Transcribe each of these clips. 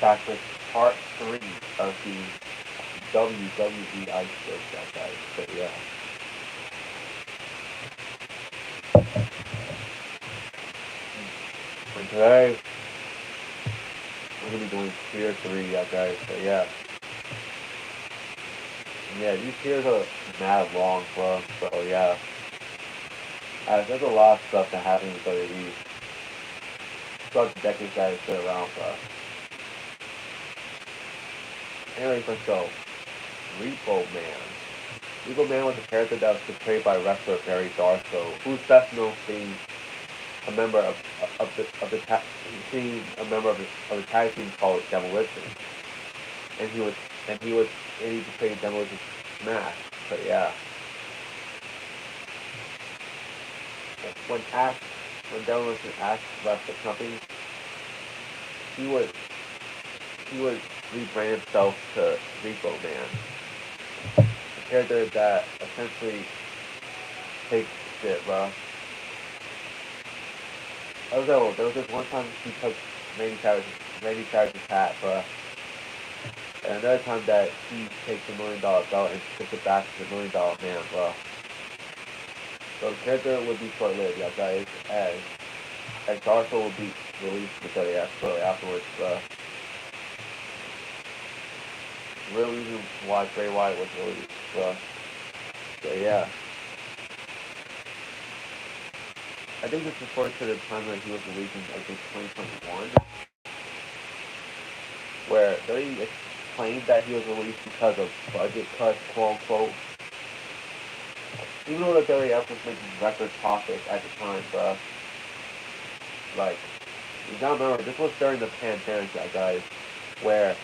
back with part 3 of the WWE Iceberg, guys. So yeah. And today, we're going to be doing tier 3, guys. So yeah. Yeah, these tiers are mad long, bro. So yeah. There's a lot of stuff that happened with WWE throughout the decades that it's been around, bro. Anyways, let's go. Repo Man. Repo Man was a character that was portrayed by wrestler Barry Darso, who's best known for being a member of the tag team called Demolition, and he portrayed Demolition Smash. So yeah, when Demolition asked left the company, he would rebrand himself to Repo Man, a character that essentially takes shit, bro. Although there was this one time he took Randy Savage's hat, bro. And another time that he takes $1 million belt and puts it back to the $1 million man, bro. So the character would be short-lived, guys, as Darso will be released with WWF shortly afterwards, bro. Real reason why Bray Wyatt was released, bro. So yeah. I think this refers to the time that he was released in, I think, 2021, where they explained that he was released because of budget cuts, quote-unquote. Even though the WWF was making record profits at the time, bro. Like, you gotta remember, this was during the pandemic, guys, where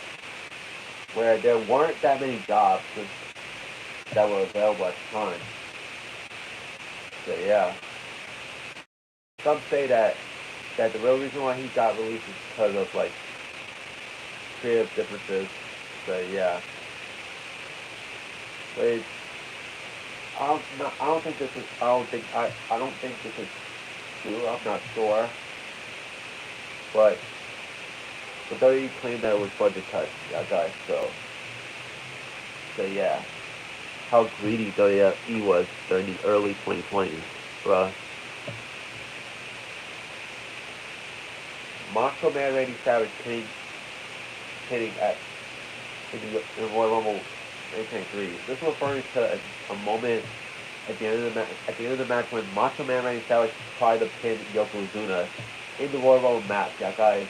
there weren't that many jobs that were available at the time. So yeah. Some say that the real reason why he got released is because of like creative differences. So yeah. But I don't think this is true. I'm not sure. But WWE claimed that it was budget cuts, guys. So yeah. How greedy WWE was during the early 2020s, bruh. Macho Man Randy Savage hitting in the Royal Rumble 2023. This is referring to a moment at the end of the match when Macho Man Randy Savage tried to pin Yokozuna in the Royal Rumble match, guys.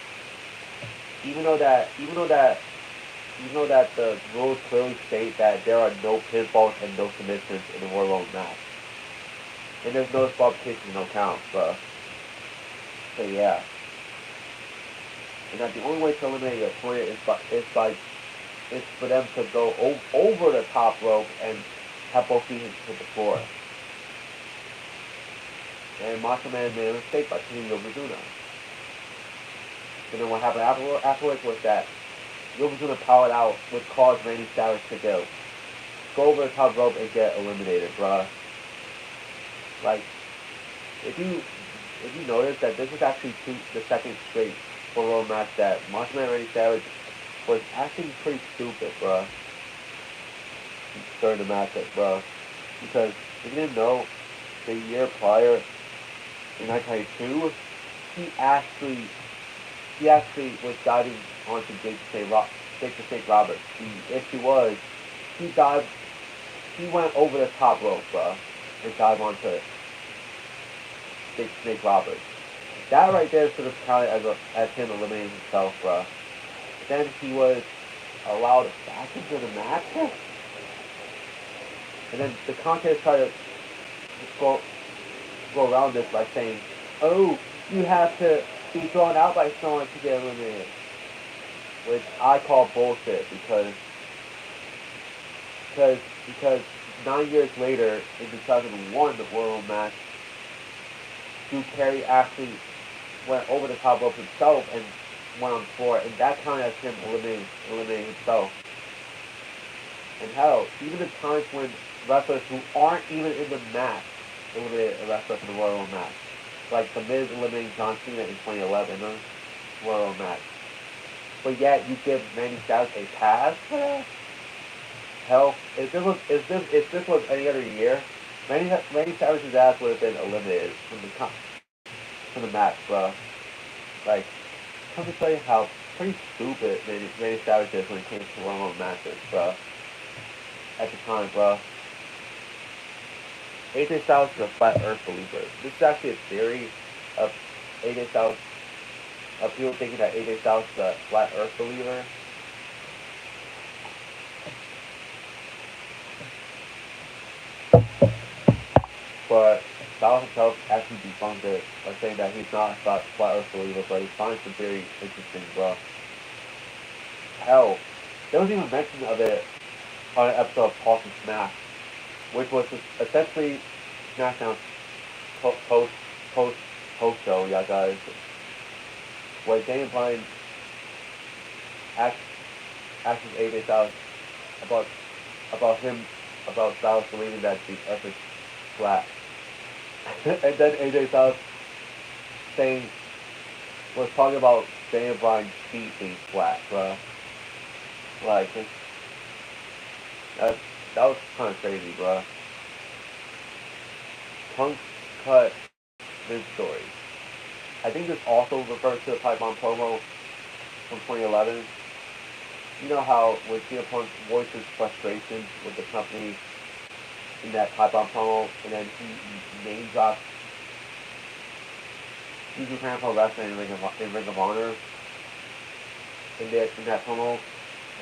Even though that the rules clearly state that there are no pinfalls and no submissions in the Royal Rumble match, and there's no disqualification, no counts, bro. So yeah. And that the only way to eliminate your opponent is for them to go over the top rope and have both feet hit the floor. And Macho Man made a mistake by hitting Yokozuna. And then what happened afterwards was that Yokozuna powered out, which caused Randy Savage to go over the top rope and get eliminated, bruh. Like, if you notice that this is actually the second straight for match that Macho Man Randy Savage was acting pretty stupid, bro. During the matchup, bro. Because if you didn't know, the year prior, in 1992, he actually was diving onto Jake the Snake Roberts. He went over the top rope, bro, and dived onto Jake the Snake Roberts. That right there should have counted as him eliminating himself, bro. Then he was allowed back into the match. And then the contest tried to go around this by saying, oh, you have to be thrown out by someone to get eliminated. Which I call bullshit because 9 years later, in 2001, the Royal match, Drew Carey actually went over the top rope himself and went on the floor, and that counted as him eliminating himself. And hell, even at times when wrestlers who aren't even in the match eliminated a wrestler from the Royal match, like The Miz eliminating John Cena in 2011 in the Royal match. but yet you give Randy Savage a pass for that? Hell, if this was any other year, Randy Savage's ass would have been eliminated from the match, bro. Like, come to tell you how pretty stupid Randy Savage is when it came to one-on-one matches, bro. At the time, bro. AJ Styles is a flat Earth believer. This is actually a theory of AJ Styles, of people thinking that AJ Styles is a flat Earth believer. But Styles himself actually debunked it by saying that he's not a flat Earth believer, but he finds the theory interesting, bro. Hell, there was even mention of it on an episode of Pulse and Smash, which was essentially SmackDown's post show, yeah, guys, where Daniel Bryan asks AJ Styles about Styles believing that the Earth is flat, and then AJ Styles was talking about Daniel Bryan's feet being flat, bro. Like, that was kind of crazy, bro. Punk cut this story. I think this also refers to the Pipe Bomb promo from 2011. You know how when CM Punk voices frustration with the company in that Pipe Bomb promo, and then he name drops New Japan Pro Wrestling in Ring of Honor in that promo.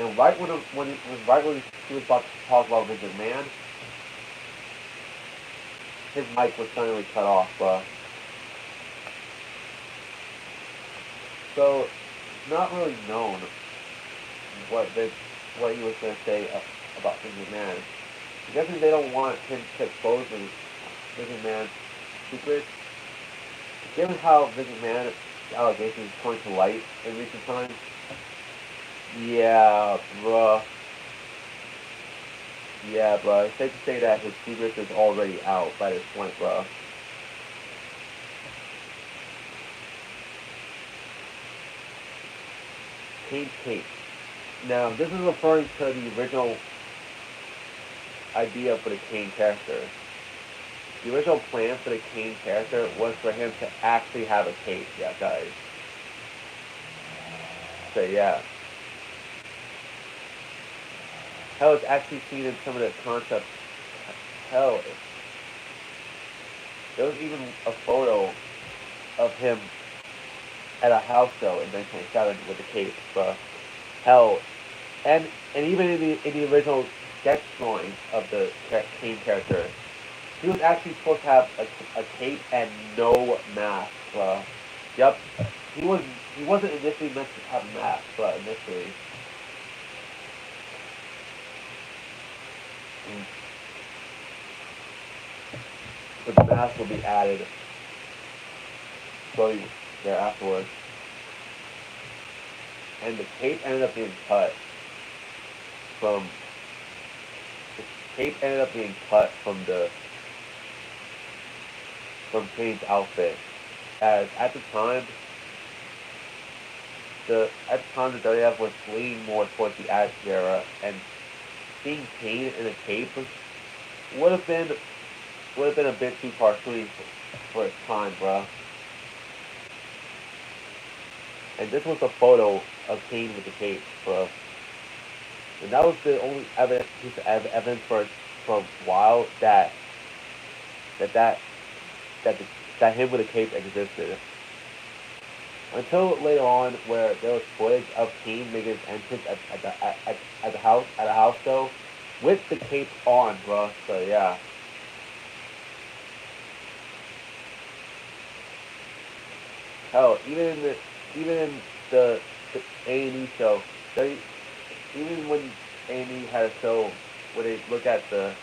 And right when he was about to talk about Vince McMahon, his mic was suddenly cut off, bro. So it's not really known what he was going to say about Vince McMahon. I guess they don't want him to expose Vince McMahon's secrets. Given how Vince McMahon's allegations coming to light in recent times, yeah, bruh. Yeah, bro. It's safe to say that his secret is already out by this point, bro. Kane's cape. Now, this is referring to the original idea for the Kane character. The original plan for the Kane character was for him to actually have a cape, yeah, guys. So, yeah. Hell, it's actually seen in some of the concepts. Hell, there was even a photo of him at a house show in 1997 with the cape, bro. Hell, and even in the original sketch drawings of the Kane character, he was actually supposed to have a cape and no mask, bro. Yep, he wasn't initially meant to have a mask, but initially. But the mask will be added slowly there afterwards. And the cape ended up being cut from Kane's outfit. As at the time the WWF was leaning more towards the Attitude Era, and seeing Kane in a cape would have been a bit too cartoony for its time, bro. And this was a photo of Kane with the cape, bro. And that was the only piece of evidence for a while that him with a cape existed. Until later on, where there was footage of Kane making his entrance at a house show with the cape on, bro. So yeah. Hell, even in the A&E show, even when A&E had a show where they look at the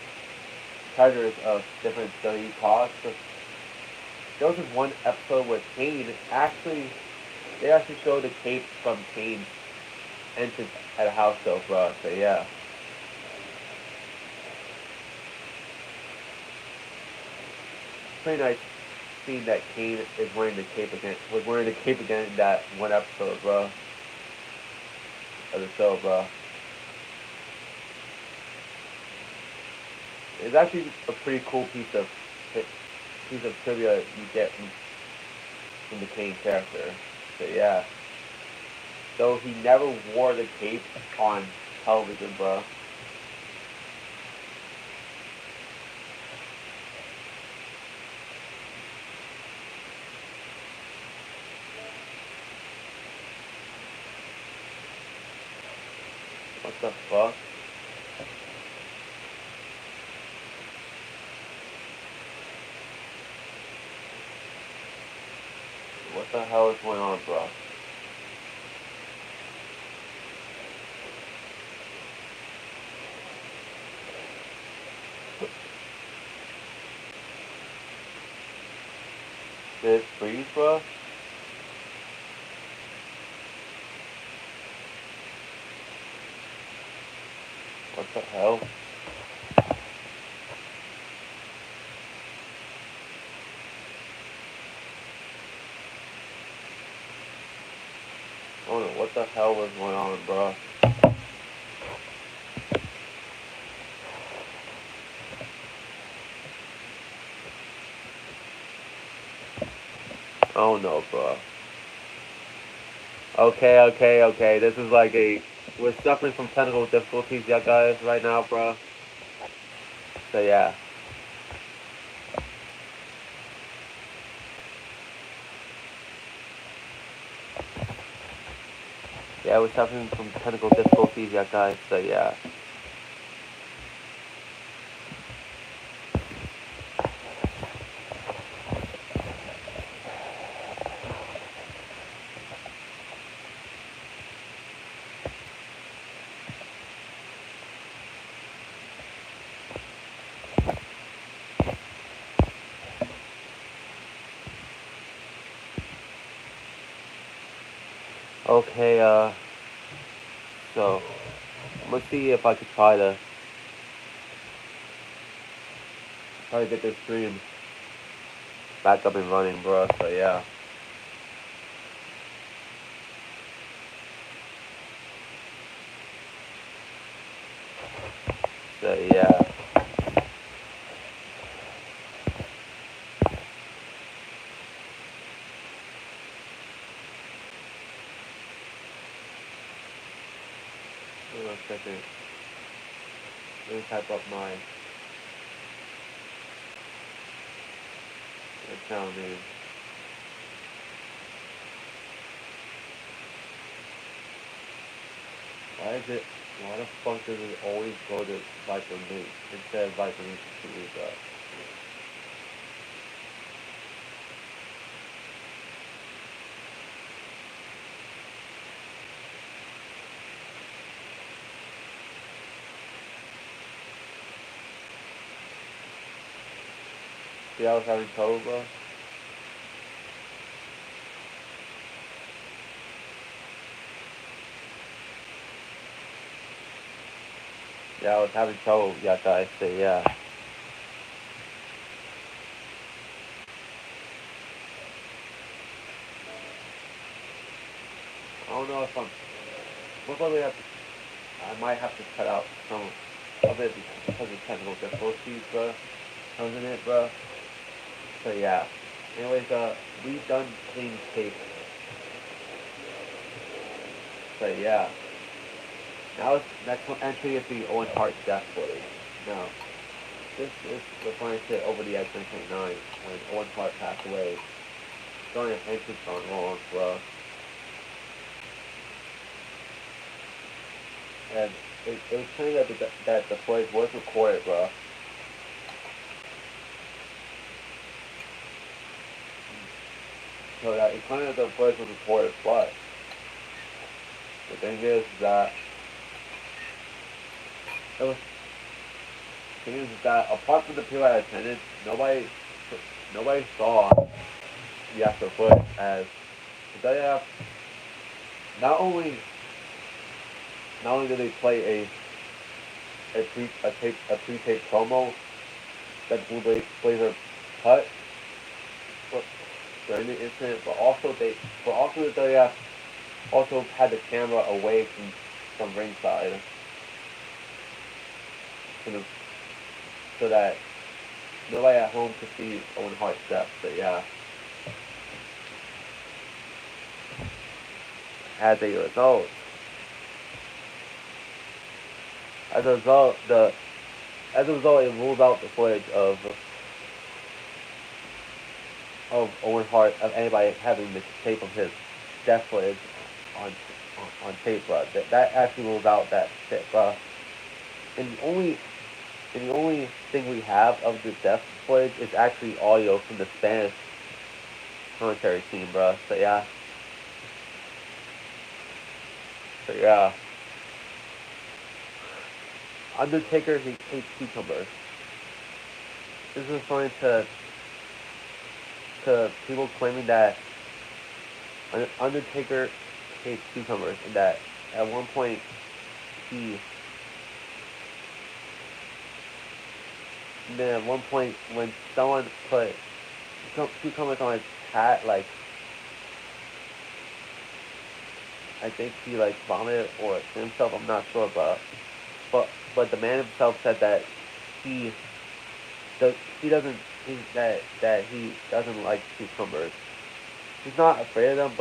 treasures of different WWE costs, there was this one episode where they actually showed the cape from Kane's entrance at a house show, bro. So yeah. Pretty nice seeing that Kane was wearing the cape again in that one episode, bro. of the show, bro. It's actually a pretty cool piece of trivia you get from the Kane character. So yeah. Though he never wore the cape on television, bro. What the fuck? What the hell is going on, bro? Did it freeze, bro? What the hell? I don't know what the hell was going on, bro. Oh no, bro. Okay. This is like we're suffering from technical difficulties, yeah, guys, right now, bro. So yeah. Yeah, we're suffering from technical difficulties, yeah, guys. So yeah. Okay, so let's see if I could try to get this stream back up and running, bro. So yeah. So yeah. Hold on a second. Let me type up my account name. Why the fuck does it always go to Viper News instead of Viper News to use that? See, I was having trouble, bro. Yeah, I was having trouble, yeah, guys. So yeah. I don't know if most likely I might have to cut out some of it because of technical difficulties, bro. Comes in it, bro. So yeah. Anyways, we done clean tape. So yeah. Now next entry is the Owen Hart death footage. Now, this is referring to Over the Edge 1999 when Owen Hart passed away during an entrance on Raw, bro. And it was claimed that the footage was recorded, bro. So that it claimed that the footage was recorded, but the thing is that it was thing is that apart from the people that attended, nobody saw the actual footage as WWF not only did they play a pre-tape promo that Blue Blazer cut during the incident, but also the WWF also had the camera away from ringside, so that nobody at home could see Owen Hart's steps. But yeah, as a result, as a result, it rules out the footage of Owen Hart, of anybody having the tape of his death footage on tape, bro. That actually rules out that shit, bro. And the only thing we have of the death footage is actually audio from the Spanish commentary team, bro. So yeah. Undertaker hates cucumbers. This is referring to people claiming that Undertaker hates cucumbers, and that at one point he. And then at one point, when someone put cucumbers on his hat, like, I think he like vomited or himself. I'm not sure, but the man himself said that he doesn't that he doesn't like cucumbers. He's not afraid of them,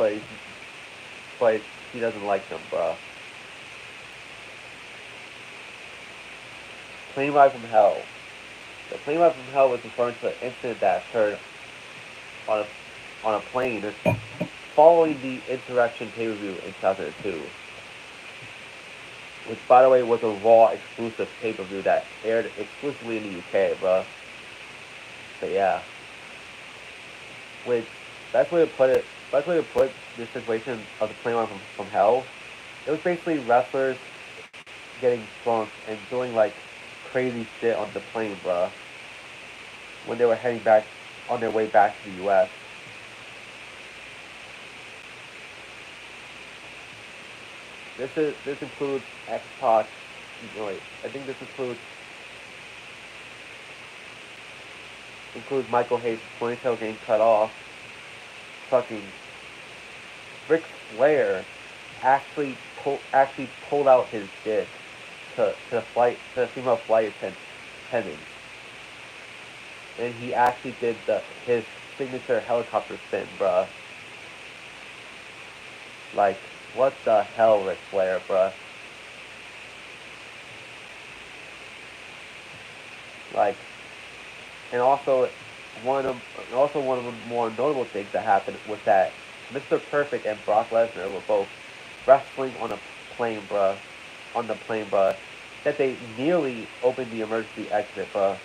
but he doesn't like them, bro. Plane ride from hell. The plane ride from hell was referring to an incident that occurred on a plane following the Insurrection pay-per-view in 2002, which, by the way, was a Raw exclusive pay-per-view that aired exclusively in the UK, bro. But yeah, which best way to put this situation of the plane ride from hell, it was basically wrestlers getting drunk and doing like crazy shit on the plane, bro, when they were heading back on their way back to the U.S. This includes X-Pac. Wait, I think this includes Michael Hayes' ponytail getting cut off. Fucking Ric Flair actually pulled out his dick to female flight attendants, and he actually did his signature helicopter spin, bruh. Like, what the hell, Ric Flair, bruh? Like, and also one of the more notable things that happened was that Mr. Perfect and Brock Lesnar were both wrestling on a plane, bruh. On the plane, bruh. That they nearly opened the emergency exit, bruh.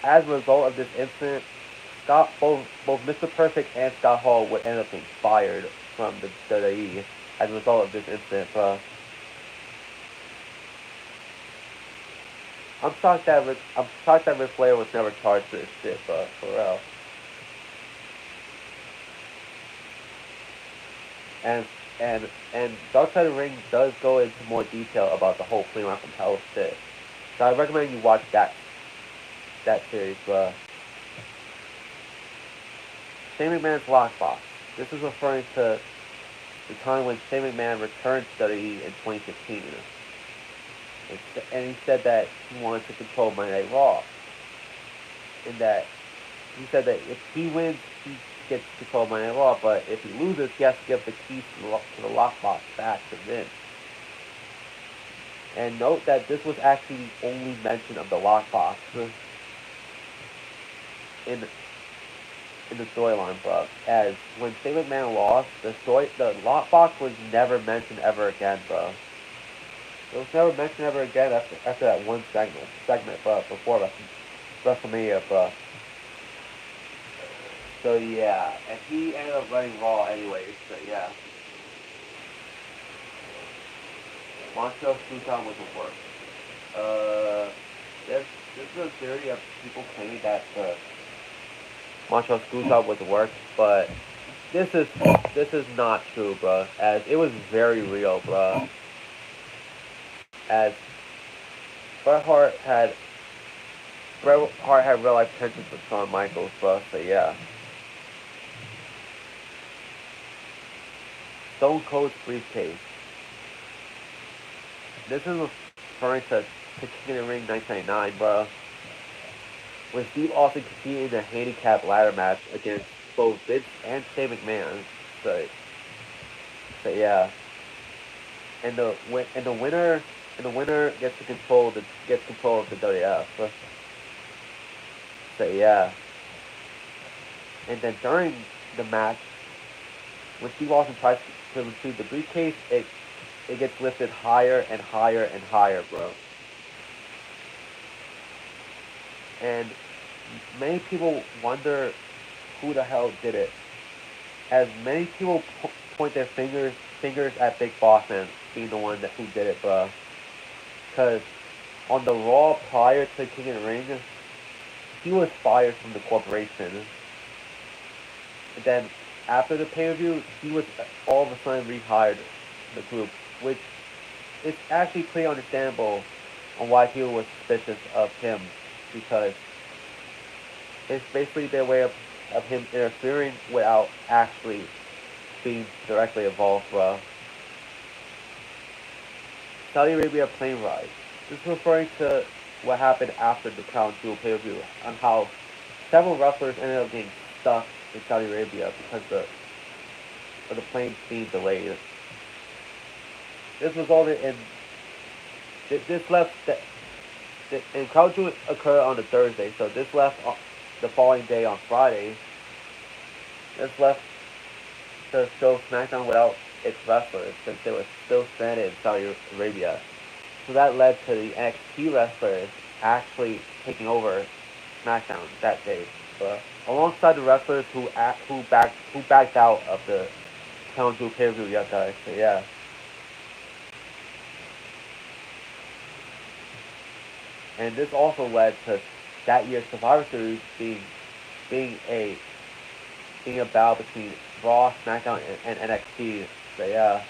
As a result of this incident, both Mr. Perfect and Scott Hall would end up being fired from the WWE as a result of this incident, bruh. I'm shocked that Ric Flair was never charged for this shit, bruh. For real. And Dark Side of the Ring does go into more detail about the whole Plane Ride from Hell shit. So I recommend you watch that series, bruh. Shane McMahon's Lockbox. This is referring to the time when Shane McMahon returned to WWE in 2015. And he said that he wanted to control Monday Night Raw. And that he said that if he wins, he gets to control Monday Night Raw, but if he loses, he has to give the keys to the lockbox back to Vince. And note that this was actually the only mention of the lockbox in the storyline, bro. As when Shane McMahon lost, the lockbox was never mentioned ever again, bro. It was never mentioned ever again after that one segment, bro, before WrestleMania, bro. So yeah, and he ended up running Raw anyways. So yeah, Montreal Screwjob was a work. There's a theory of people claiming that the Montreal Screwjob was a work, but this is not true, bro. As it was very real, bro. As Bret Hart had real life tensions with Shawn Michaels, bro. So yeah. Stone Cold's briefcase. This is referring to King of the Ring 1999, bro. With Steve Austin competing in a handicap ladder match against both Vince and Shane McMahon. So yeah. And the winner gets control of the WWF. So yeah. And then during the match, when Steve Austin tries to retrieve the briefcase, it gets lifted higher and higher and higher, bro. And many people wonder who the hell did it. As many people point their fingers at Big Boss Man being the one who did it, bro. Because on the Raw prior to King of the Ring, he was fired from the corporation. And then after the pay-per-view, he was all of a sudden rehired the group, which is actually pretty understandable on why people were suspicious of him, because it's basically their way of him interfering without actually being directly involved, bro. Saudi Arabia plane ride. This is referring to what happened after the Crown Jewel pay-per-view, on how several wrestlers ended up getting stuck in Saudi Arabia because of the plane being delayed. This resulted in this left and Crown Jewel occurred on a Thursday, so this left the following day on Friday. This left to show SmackDown without its wrestlers since they were still stranded in Saudi Arabia. So that led to the NXT wrestlers actually taking over SmackDown that day, alongside the wrestlers who backed out of the Crown Jewel pay-per-view. Yeah, guys. So yeah. And this also led to that year's Survivor Series being a battle between Raw, SmackDown, and NXT. So yeah.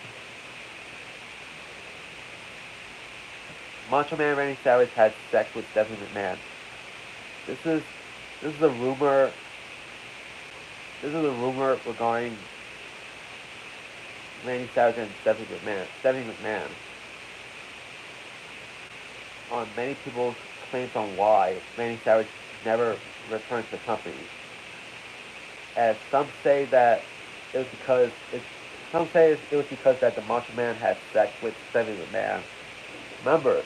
Macho Man Randy Savage had sex with Stephanie McMahon. This is a rumor. This is a rumor regarding Randy Savage and Stephanie McMahon. On many people's claims on why Randy Savage never returned to the company. As some say that it was because that the Macho Man had sex with Stephanie McMahon. Remember,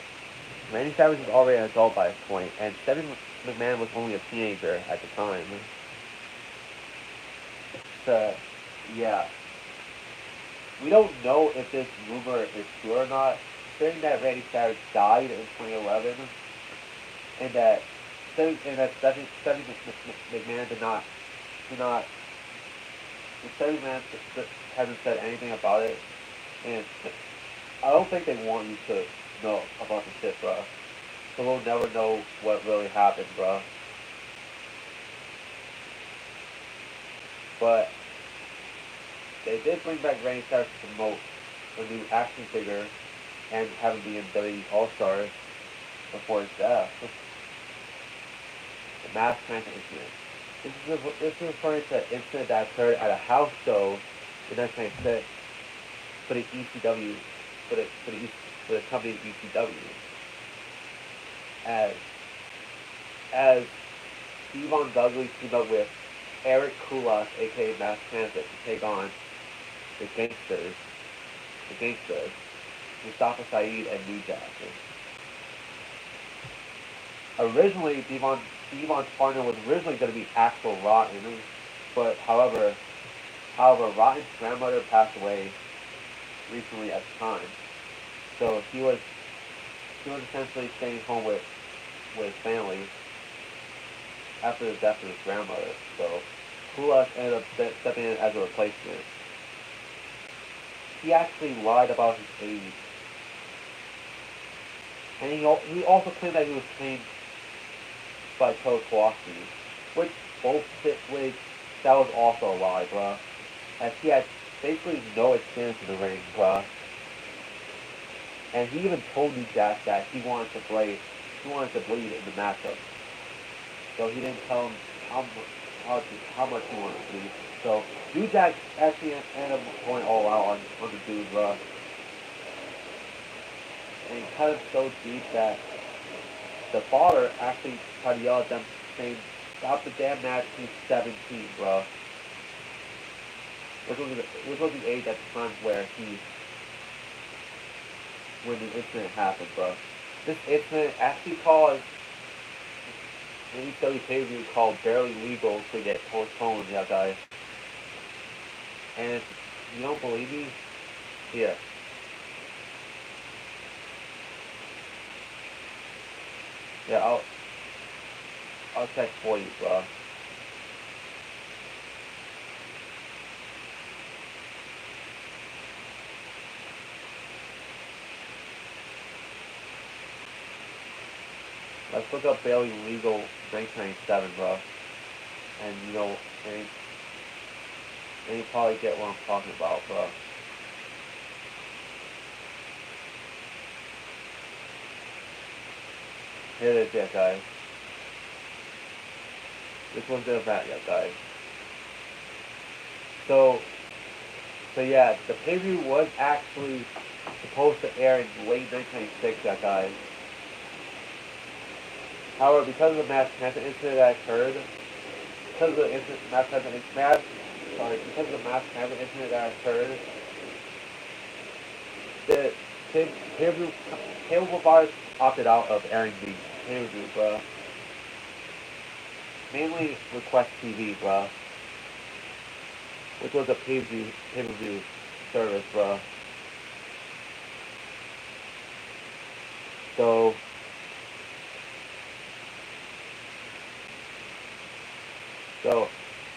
Randy Savage was already an adult by this point, and Stephanie McMahon was only a teenager at the time. So, yeah. We don't know if this rumor is true or not, saying that Randy Savage died in 2011, and that Stephanie McMahon Stephanie McMahon hasn't said anything about it, and I don't think they want you to know about the shit, bro. So we'll never know what really happened, bro. But they did bring back Randy Savage to promote a new action figure and have him be in WWE All-Stars before his death. The Mask Mansion incident. This is referring to an incident that occurred at a house show in 1996 for the ECW, for the company ECW. As Devon Dudley teamed up with Eric Kulas, aka Mask Transit, to take on the Gangsters, Mustafa Saeed and New Jack. Originally, Devon's partner was originally going to be Axel Rotten, but however, Rotten's grandmother passed away recently at the time, so he was essentially staying home with his family after the death of his grandmother. So Kulas ended up stepping in as a replacement. He actually lied about his age, and he also claimed that he was trained by Coach Kowalski, which that was also a lie, bruh. As he had basically no experience in the ring, bruh. And he even told New Jack that he wanted to bleed in the matchup. So he didn't tell him how much he wanted to bleed. So New Jack actually ended up going all out on the dude, bro. And he cut him so deep that the father actually tried to yell at them, saying, "Stop the damn match, he's 17, bro." Which was the age at the time when the incident happened, bro. This incident actually caused an ECW pay-per-view called Barely Legal to get postponed, yeah, guys. And if you don't believe me, here. Yeah, I'll check for you, bro. Let's look up Bailey Legal 1997, bro. And and you probably get what I'm talking about, bro. Here it is, yeah, guys. This one's the event, yeah, guys. So yeah, the pay-per-view was actually supposed to air in late 1996, yeah, guys. However, because of the mass transit incident that occurred, because of the mass transit incident that occurred, the pay-per-view providers opted out of airing the pay-per-view, bro. Mainly Request TV, bro, which was a pay-per-view service, bro. So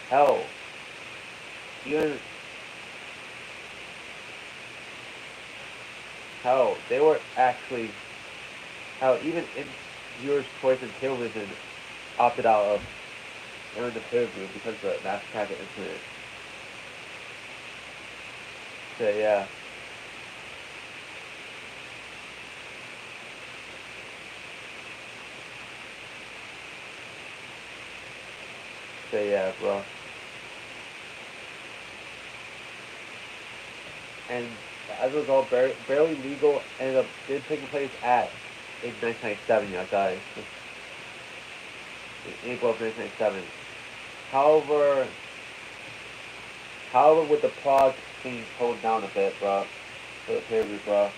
hell, even they were actually even in viewers' choice and television opted out of airing the pay-per-view because of the mass transit incident. So yeah. So yeah, bro. And as a result, Barely Legal ended up taking place in 1997, yeah, guys. In April of 1997. However, with the prod being toned down a bit, bro, for the pay-per-view, bro,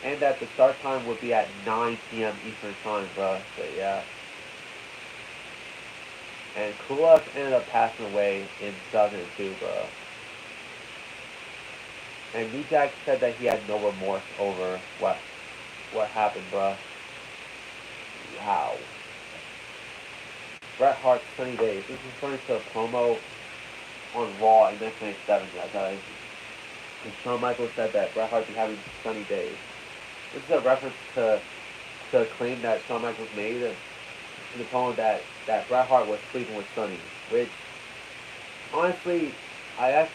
and that the start time would be at 9 p.m. Eastern time, bro. So yeah. And Kulak ended up passing away in 2002, bro. And New Jack said that he had no remorse over what happened, bro. Wow. Bret Hart's Sunny Days. This is referring to a promo on Raw in 1997, guys. And Shawn Michaels said that Bret Hart be having sunny days. This is a reference to a claim that Shawn Michaels made in the promo that Bret Hart was sleeping with Sunny, which honestly, I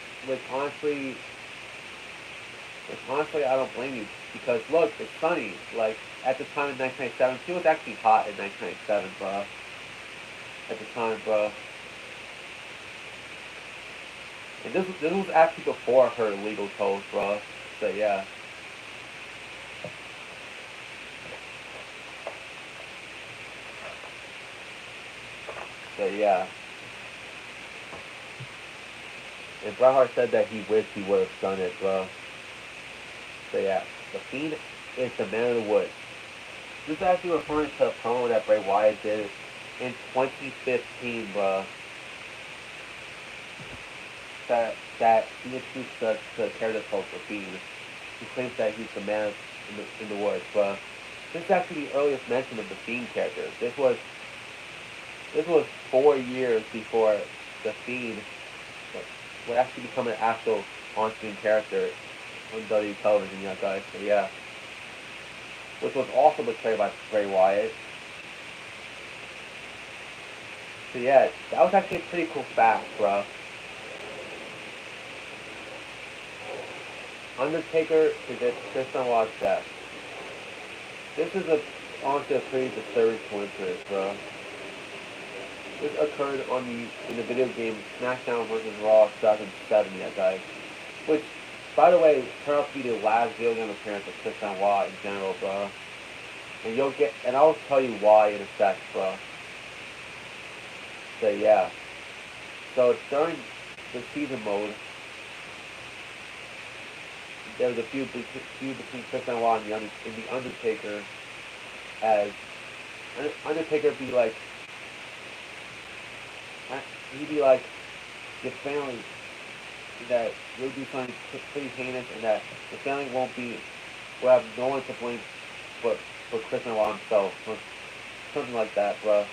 don't blame you, because look, it's Sunny. Like at the time in 1997, she was actually hot in 1997, bro. At the time, bro. And this was actually before her legal toes, bro. So yeah. So yeah. And Bret Hart said that he wished he would have done it, bro. So yeah. The Fiend is the man of the woods. This is actually referring to a promo that Bray Wyatt did in 2015, bro. That he introduced us to a character called The Fiend. He claims that he's the man in the woods, bro. This is actually the earliest mention of the Fiend character. This was 4 years before the Fiend would actually become an actual on-screen character on WWE television, yeah, guys. So yeah, which was also portrayed by Bray Wyatt. So yeah, that was actually a pretty cool fact, bro. Undertaker predicts Chris Benoit's death. This is honestly a pretty disturbing coincidence, bro. This occurred in the video game SmackDown vs. Raw 2007, yeah, guys. Which, by the way, turned out to be the last video game appearance of Chris Benoit in general, bro. And I'll tell you why in a sec, bro. So yeah. So during the season mode, there was a feud between Chris Benoit and the Undertaker, as Undertaker be like, he'd be like, your family, that you'll do something pretty heinous, and that the family will have no one to blame but for Chris Benoit himself, or something like that, bro.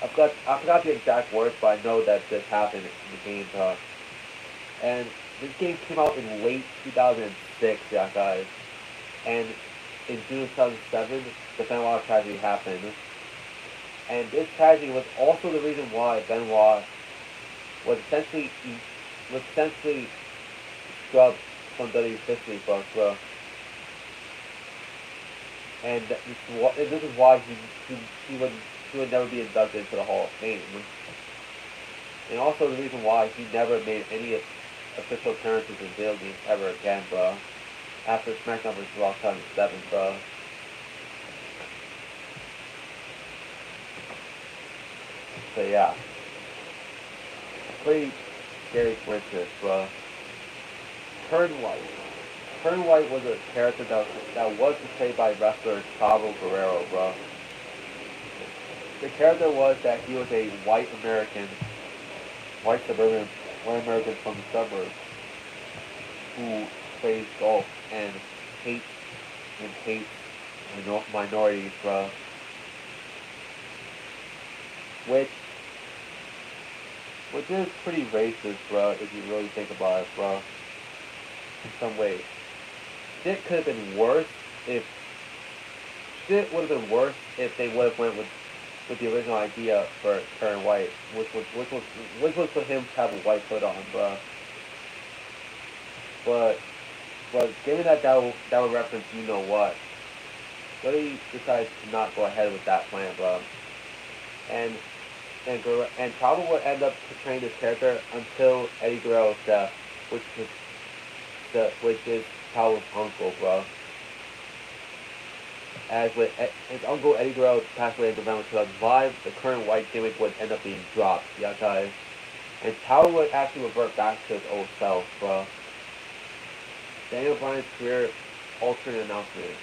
I forgot the exact words, but I know that this happened in the game, bro. And this game came out in late 2006, yeah, guys. And in June 2007, the Benoit tragedy happened. And this tragedy was also the reason why Benoit was essentially scrubbed from WWE history books, bro. And this is why he would never be inducted into the Hall of Fame. And also the reason why he never made any official appearances in video games ever again, bro. After SmackDown vs. Raw 2007, bro. So yeah. Pretty scary coincidence, bro. Kern White. Kern White was a character that was portrayed by wrestler Chavo Guerrero, bro. The character was that he was a white American from the suburbs who plays golf and hates minorities, bro. Which is pretty racist, bro, if you really think about it, bro. In some ways. Shit would have been worse if they would have went with the original idea for Karen White, which was for him to have a white hood on, bro. But given that would reference you know what, Willie decided to not go ahead with that plan, bro. And Chavo would end up portraying this character until Eddie Guerrero's death, which is Chavo's uncle, bro. As with his uncle Eddie Guerrero passed away in November 2005, the current white gimmick would end up being dropped, yeah, guys. And Chavo would actually revert back to his old self, bro. Daniel Bryan's career alternate announcement.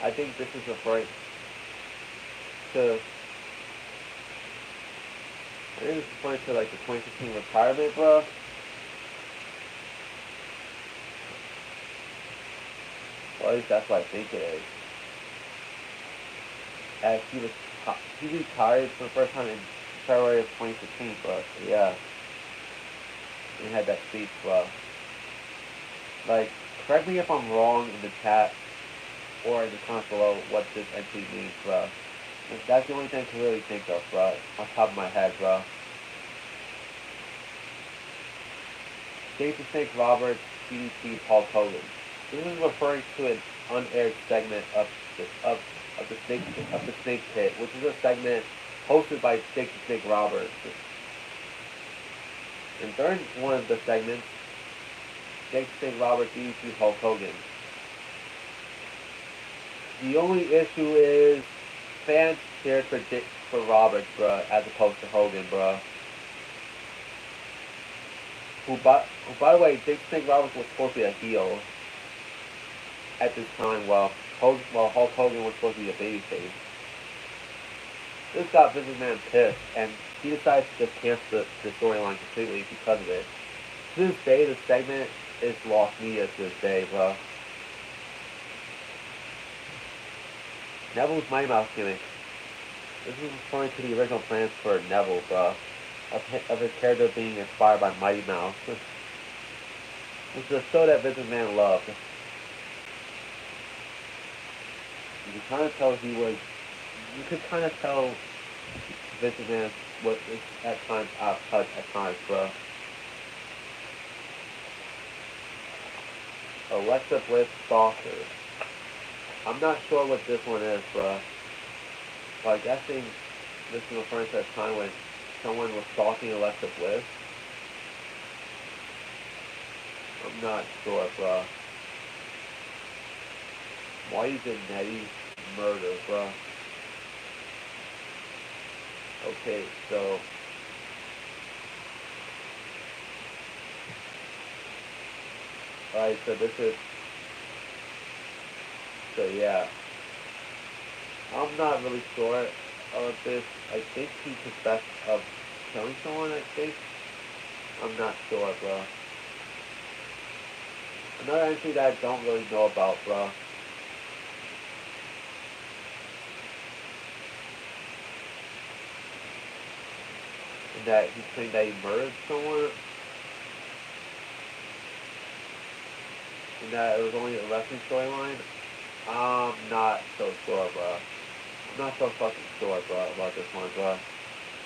I think this is referring to like the 2016 retirement, bro. Or at least that's what I think it is. As he retired for the first time in February of 2016, bro. Yeah. He had that speech, bro. Like, correct me if I'm wrong in the chat or in the comments below what this entry means, bro. That's the only thing I can really think of, bro. On top of my head, bro. Jason Snake Roberts, DDT, Hulk Hogan. This is referring to an unaired segment of the Snake Pit, which is a segment hosted by Jason Snake Roberts. And during one of the segments, Jason Snake Roberts DDT Hulk Hogan. The only issue is fans cheered for Roberts, bro, as opposed to Hogan, bro. Who by the way, Jason Snake Roberts was supposed to be a heel at this time, while Hulk Hogan was supposed to be a babyface. This got Vince McMahon pissed, and he decided to just cancel the storyline completely because of it. To this day, the segment is lost media to this day, bro. Neville's Mighty Mouse gimmick. This is referring to the original plans for Neville, bro. Of his character being inspired by Mighty Mouse. Which is a show that Vince McMahon loved. You could kind of tell Vince McMahon was at times out of touch at times, bro. Alexa Bliss Stalker. I'm not sure what this one is, bro. Well, I guessing this is referring to a time when someone was stalking Alexa Bliss. I'm not sure, bruh. Why you did Nettie murder, bruh? Okay, so alright, so this is so yeah. I'm not really sure of this. I think he confessed of killing someone, I think. I'm not sure, bro. Another entry that I don't really know about, bro. And that he claimed that he murdered someone. And that it was only a wrestling storyline. I'm not so sure, bro. I'm not so fucking sure, bro, about this one, bro.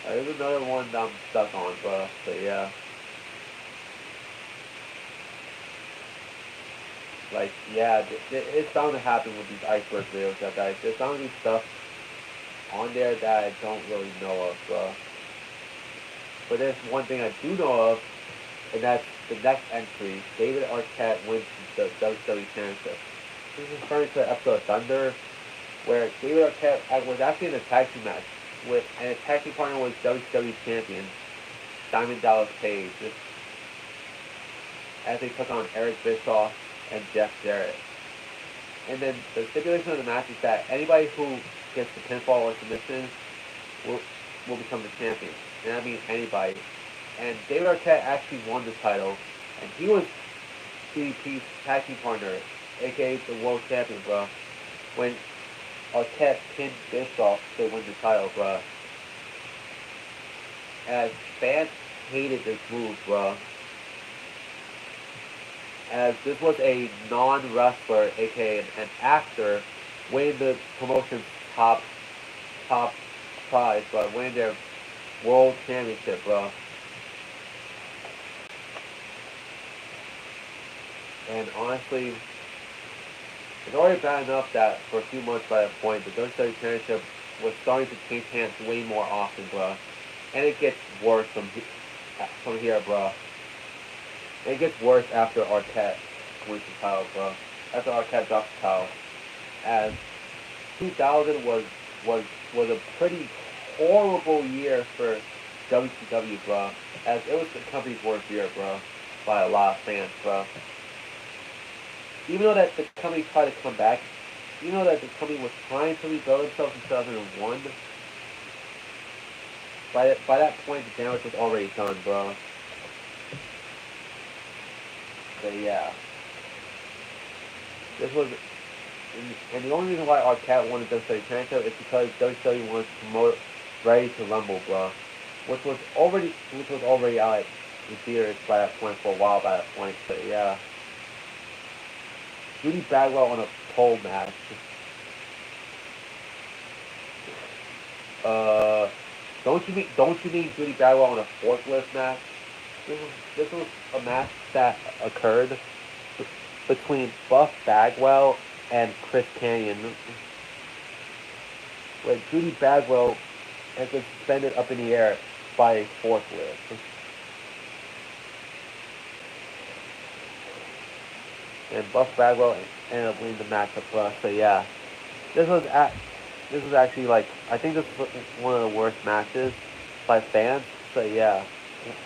There's another one that I'm stuck on, bro. But yeah. Like, yeah, it's bound to happen with these Iceberg videos, guys. There's bound to be stuff on there that I don't really know of, bro. But there's one thing I do know of, and that's the next entry. David Arquette wins the WWE Championship. This is referring to an episode of Thunder, where David Arquette was actually in a tag team match with, and his tag team partner was WWE Champion Diamond Dallas Page, as they took on Eric Bischoff and Jeff Jarrett. And then the stipulation of the match is that anybody who gets the pinfall or submission will become the champion. And that means anybody. And David Arquette actually won the title, and he was DDP's tag team partner, aka the world champion, bro. When Arquette pinned Bischoff to win the title, bro. As fans hated this move, bro. As this was a non-wrestler, aka an actor, winning the promotion's top prize, bro, winning their world championship, bro. And honestly, it's already bad enough that for a few months by that point, the WWE Championship was starting to change hands way more often, bro. And it gets worse from here, bro. It gets worse after Arquette wins the title, bro. After Arquette drops the title. As 2000 was a pretty horrible year for WCW, bro. As it was the company's worst year, bro. By a lot of fans, bro. Even though that the company tried to come back, even though that the company was trying to rebuild itself in 2001, by that point the damage was already done, bro. But yeah, this was, and the only reason why Arquette won the WWE Championship is because WWE wanted to promote Ready to Rumble, bro, which was already out in theaters by that point for a while by that point. But yeah. Judy Bagwell on a pole match. Don't you mean Judy Bagwell on a forklift match? This was a match that occurred between Buff Bagwell and Chris Kanyon, where Judy Bagwell has been suspended up in the air by a forklift. And Buff Bagwell ended up winning the matchup for us. So yeah, this was actually like, I think this was one of the worst matches by fans. So yeah,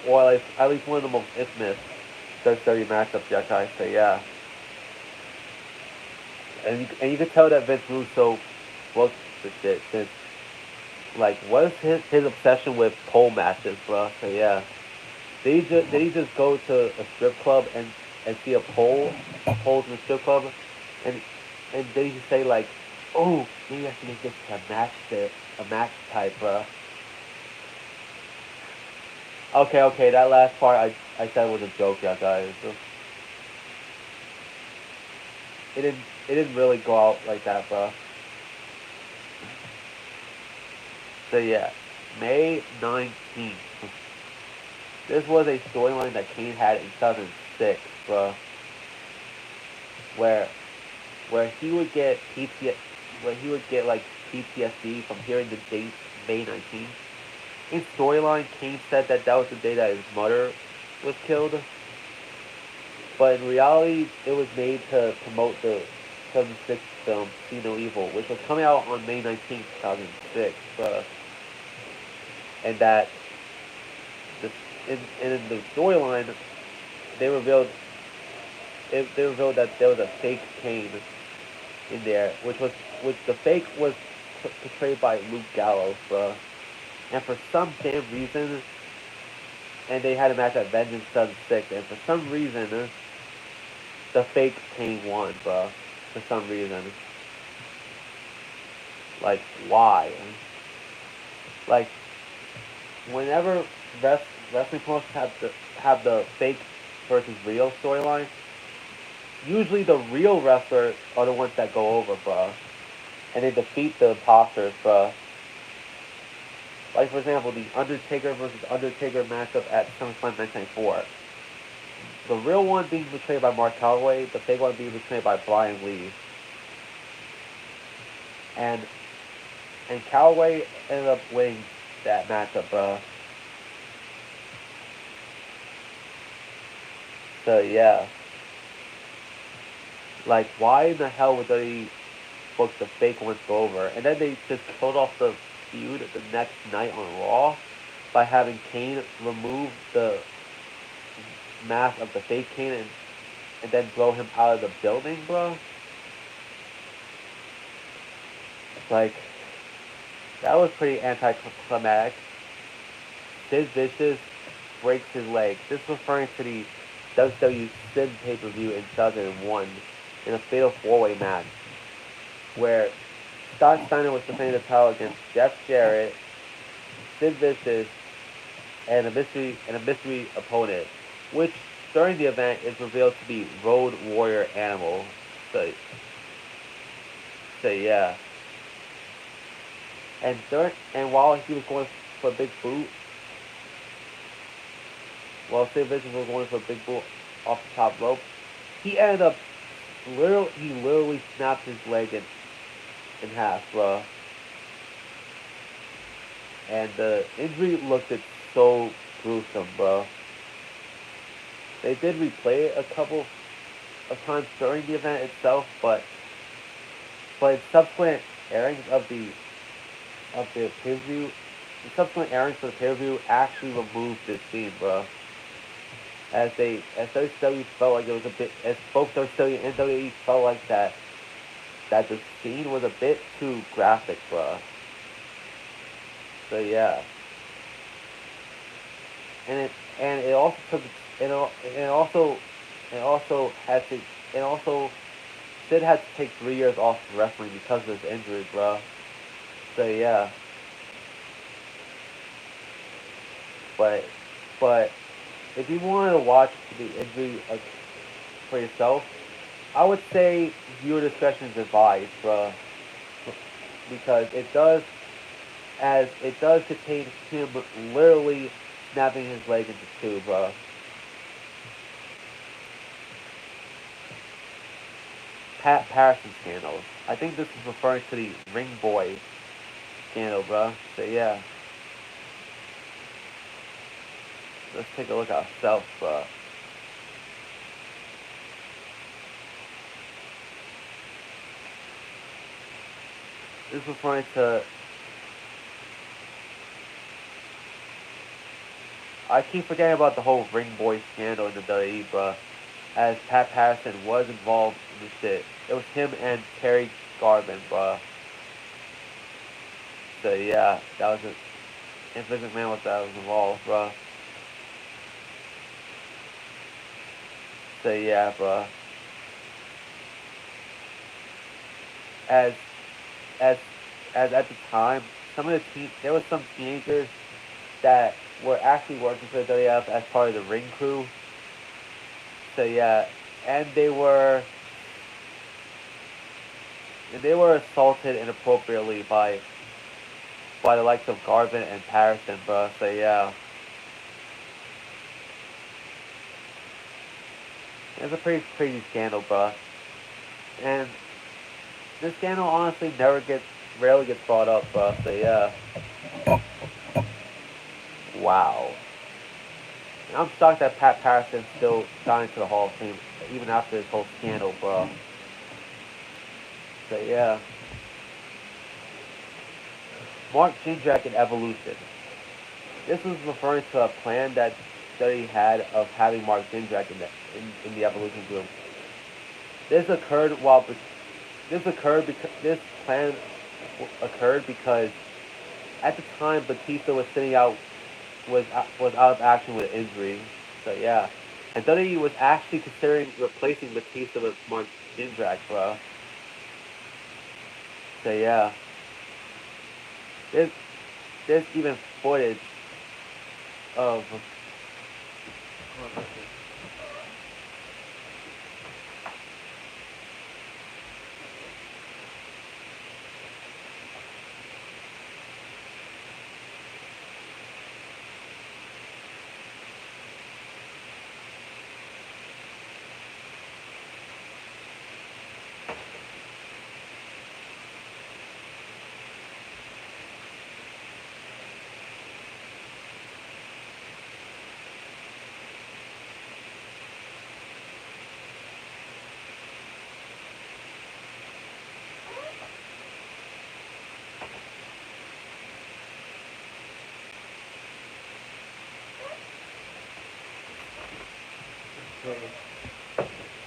or like at least one of the most infamous WWE matchups yet, guys. So yeah, and you can tell that Vince Russo wrote this shit since, like, what is his obsession with pole matches, bro? So yeah, did he just go to a strip club and see a poles in the strip club, and did he say like, oh, maybe I should make this a match type, bro? Okay, that last part I said was a joke, yeah, guys. It didn't really go out like that, bro. So yeah, May 19th. This was a storyline that Kane had in 2006, bro. Where he would get PTSD, where he would get like PTSD from hearing the date May 19th. In storyline, Kane said that that was the day that his mother was killed, but in reality, it was made to promote the 2006 film See No Evil, which was coming out on May 19th, 2006, and that the, in the storyline, they revealed they revealed that there was a fake Kane in there, which the fake was portrayed by Luke Gallows, and for some damn reason, and they had a match at Vengeance 2006, and for some reason, the fake Kane won, for some reason. Like, why? Like, whenever wrestling promotions have the fake versus real storyline, usually the real wrestlers are the ones that go over, and they defeat the imposters, Like, for example, the Undertaker versus Undertaker matchup at SummerSlam 1994. The real one being portrayed by Mark Calloway, the fake one being portrayed by Brian Lee. And Calloway ended up winning that matchup, So, yeah. Like, why in the hell would they book the fake ones go over? And then they just killed off the feud the next night on Raw by having Kane remove the mask of the fake Kane and then throw him out of the building, Like, that was pretty anticlimactic. Sid Vicious breaks his leg. This is referring to the WWE Sid pay-per-view in 2001 in a fatal four-way match where Scott Steiner was defending the title against Jeff Jarrett, Sid Vicious, and a mystery opponent, which during the event is revealed to be Road Warrior Animal. So yeah. And while he was going for a big boot, while Sid Vicious was going for a big boot off the top rope, he ended up literally snapped his leg in half, And the injury looked so gruesome, They did replay it a couple of times during the event itself, but in subsequent airings of the pay-per-view, the subsequent airings for the pay-per-view actually removed this scene, As WCW felt like it was a bit, as both WCW and WWE felt like that the scene was a bit too graphic, So yeah. And it also took it also had to and also Sid had to take 3 years off wrestling because of his injuries, So yeah. But if you wanted to watch the injury for yourself, I would say viewer discretion is advised, because it does contain him literally snapping his leg into two, Pat Patterson scandals. I think this is referring to the Ring Boy scandal, So yeah. Let's take a look at ourselves, This is referring to... I keep forgetting about the whole Ring Boy scandal in the WWE, as Pat Patterson was involved in this shit. It was him and Terry Garvin, So yeah, that was it. And Vince McMahon was involved, So yeah, As as at the time, there was some teenagers that were actually working for the WWF as part of the ring crew. So yeah, and they were assaulted inappropriately by the likes of Garvin and Patterson, So yeah, it's a pretty crazy scandal, And this scandal honestly rarely gets brought up, bro. So yeah, wow. And I'm shocked that Pat Patterson still got into the Hall of Fame even after this whole scandal, bro. So yeah, Mark Jindrak and Evolution. This was referring to a plan that Study had of having Mark Jindrak in the Evolution group. This occurred while this plan occurred because at the time Batista was sitting out was out of action with injury. So yeah, and WWE was actually considering replacing Batista with Mark Jindrak, bro. So yeah, there's there's even footage of.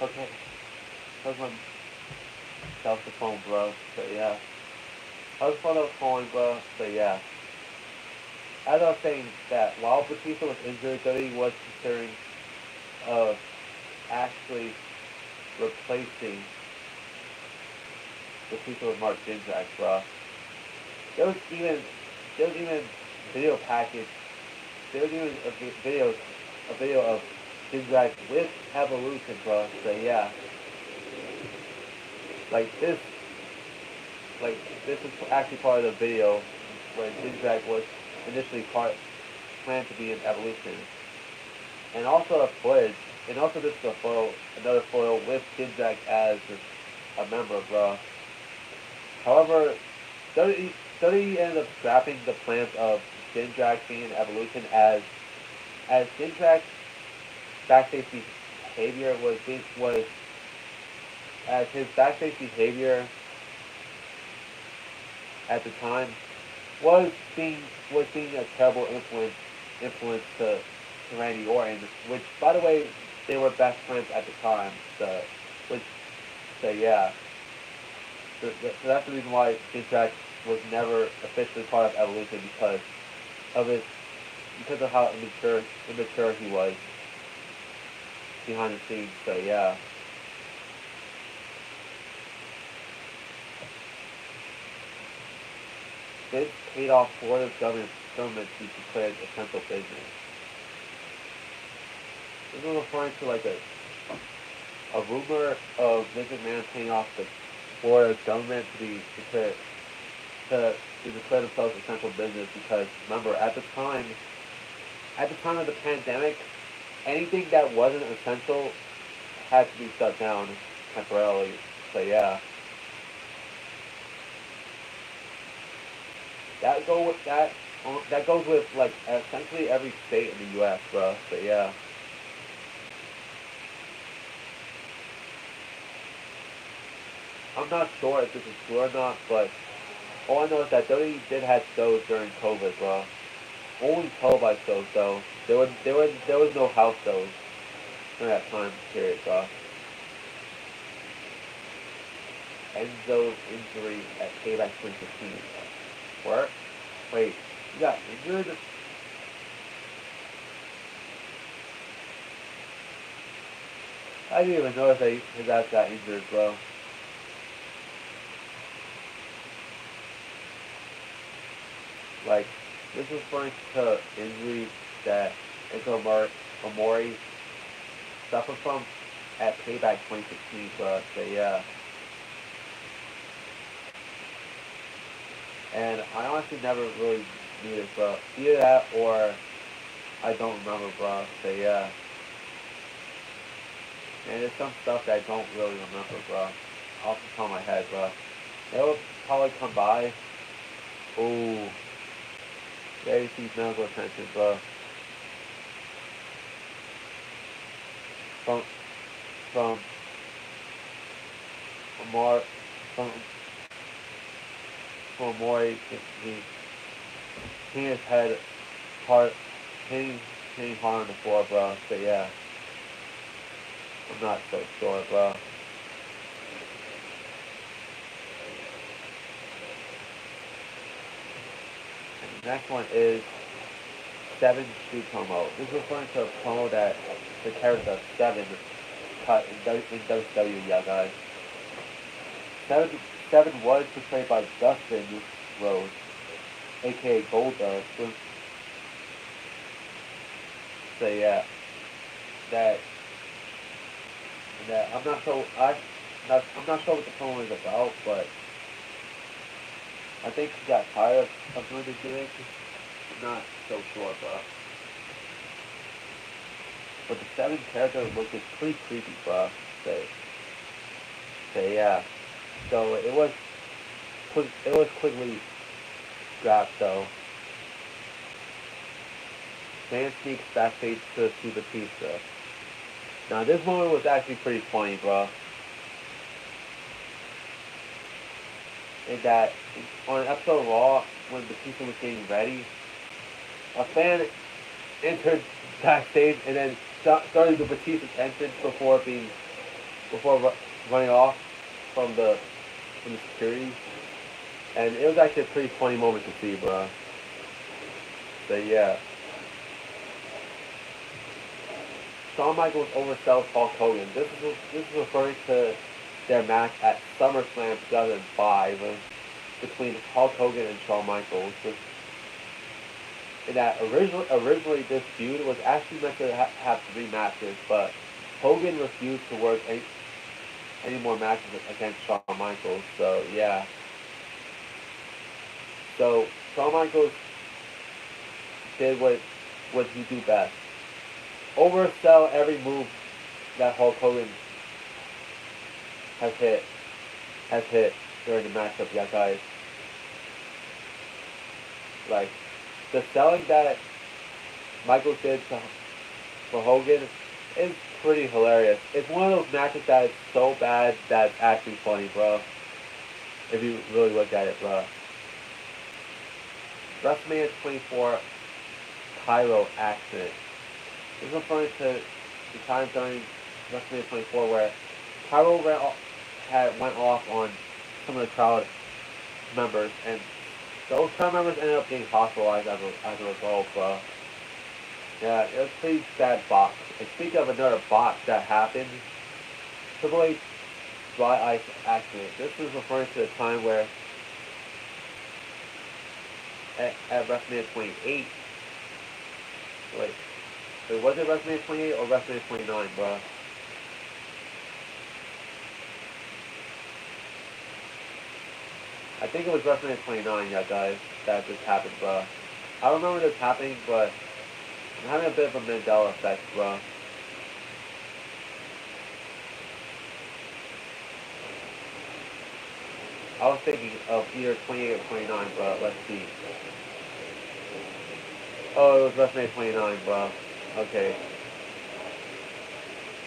Okay, how's my cell phone, bro? So yeah, how's the phone, bro? So yeah, as I was saying that while Batista was injured, WWE was considering of actually replacing Batista with Mark Jindrak, bro. There was even there was even video package. There was even a video of Jindrak with Evolution, bro. So yeah, like this like this is actually part of the video where Jindrak was initially planned to be in Evolution, and also a footage, and also this is a photo, another photo with Jindrak as a member, bro. However, WWE ended up scrapping the plans of Jindrak being in Evolution as Jindrak's backstage behavior was as his backstage behavior at the time was being was being a terrible influence to Randy Orton, which by the way they were best friends at the time. So which so yeah. So that's the reason why Jindrak was never officially part of Evolution of his because of how immature he was behind the scenes. So yeah. Vince paid off Florida's government to be declared essential business. This is referring to like a rumor of Vince McMahon paying off the Florida government to declare themselves essential business because remember at the time of the pandemic, anything that wasn't essential had to be shut down temporarily. So yeah, that goes with like essentially every state in the U.S., bro. So yeah, I'm not sure if this is true or not, but all I know is that WWE did have shows during COVID, bro. Only televised shows though. There was no house shows during that time period, bro. Enzo's injury at Payback 2015. Where? Wait, you got injured? I didn't even notice that his ass got injured, bro. Like, this is referring to injuries that Enzo Amore suffered from at Payback 2016, bro. So yeah. And I honestly never really knew this, bro. Either that or I don't remember, bro. So yeah. And there's some stuff that I don't really remember, bro. Off the top of my head, bro. They'll probably come by Ooh, there you see medical attention, bro. From from more from from more he has had hard hitting hard on the floor, bro. So yeah, I'm not so sure, bro. And the next one is Seven Street promo. This is referring to a promo that the character Seven cut in WCW, yeah, guys. Seven, Seven was portrayed by Dustin Rhodes, aka Goldust. So yeah, that that I'm not sure what the promo is about, but I think he got tired of doing the gimmick. I'm not so sure, bro. But the Seven character look is pretty creepy, bro. So, so yeah. So it was quickly scrapped though. Man sneaks backstage to see the pizza. Now this moment was actually pretty funny, bro. In that on an episode of Raw, when the pizza was getting ready, a fan entered backstage and then started the Batista's entrance before running off from the security, and it was actually a pretty funny moment to see, bro. So yeah, Shawn Michaels oversells Hulk Hogan. This is referring to their match at SummerSlam 2005 between Hulk Hogan and Shawn Michaels. In that originally this feud was actually meant to have 3 matches, but Hogan refused to work any more matches against Shawn Michaels. So yeah, so Shawn Michaels did what he do best: oversell every move that Hulk Hogan has hit during the matchup. Yeah, guys, like the selling that Michaels did for Hogan is pretty hilarious. It's one of those matches that is so bad that it's actually funny, bro. If you really look at it, bro. WrestleMania 24 Pyro accident. This is referring to the time during WrestleMania 24 where Pyro went off on some of the crowd members, and those crowd members ended up getting hospitalized as a result, bro. Yeah, it was a pretty sad box. And speaking of another box that happened, Triple H dry ice accident. This is referring to the time where at WrestleMania 28, was it WrestleMania 28 or WrestleMania 29, bro? I think it was WrestleMania 29, yeah, guys, that this happened, bro. I don't remember this happening, but I'm having a bit of a Mandela effect, bro. I was thinking of either 28 or 29, bro. Let's see. Oh, it was WrestleMania 29, bro. Okay.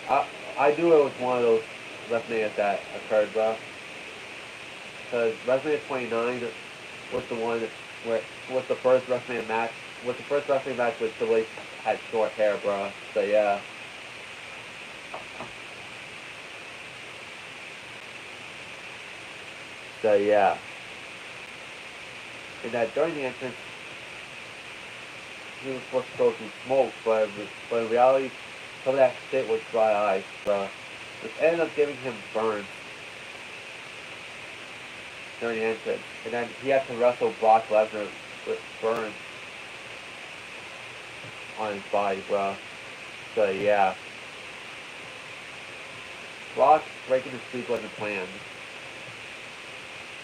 I knew it was one of those WrestleManias that occurred, bro. Because WrestleMania 29 was the one where was the first WrestleMania match. Was the first WrestleMania match with Triple H had short hair, bro. So yeah. So yeah. And that during the entrance, he was supposed to go through smoke, but in reality, some of that shit was dry ice, bro. Which ended up giving him burns during the entrance. And then he had to wrestle Brock Lesnar with burns on his body, bro. So yeah. Brock breaking the streak wasn't planned.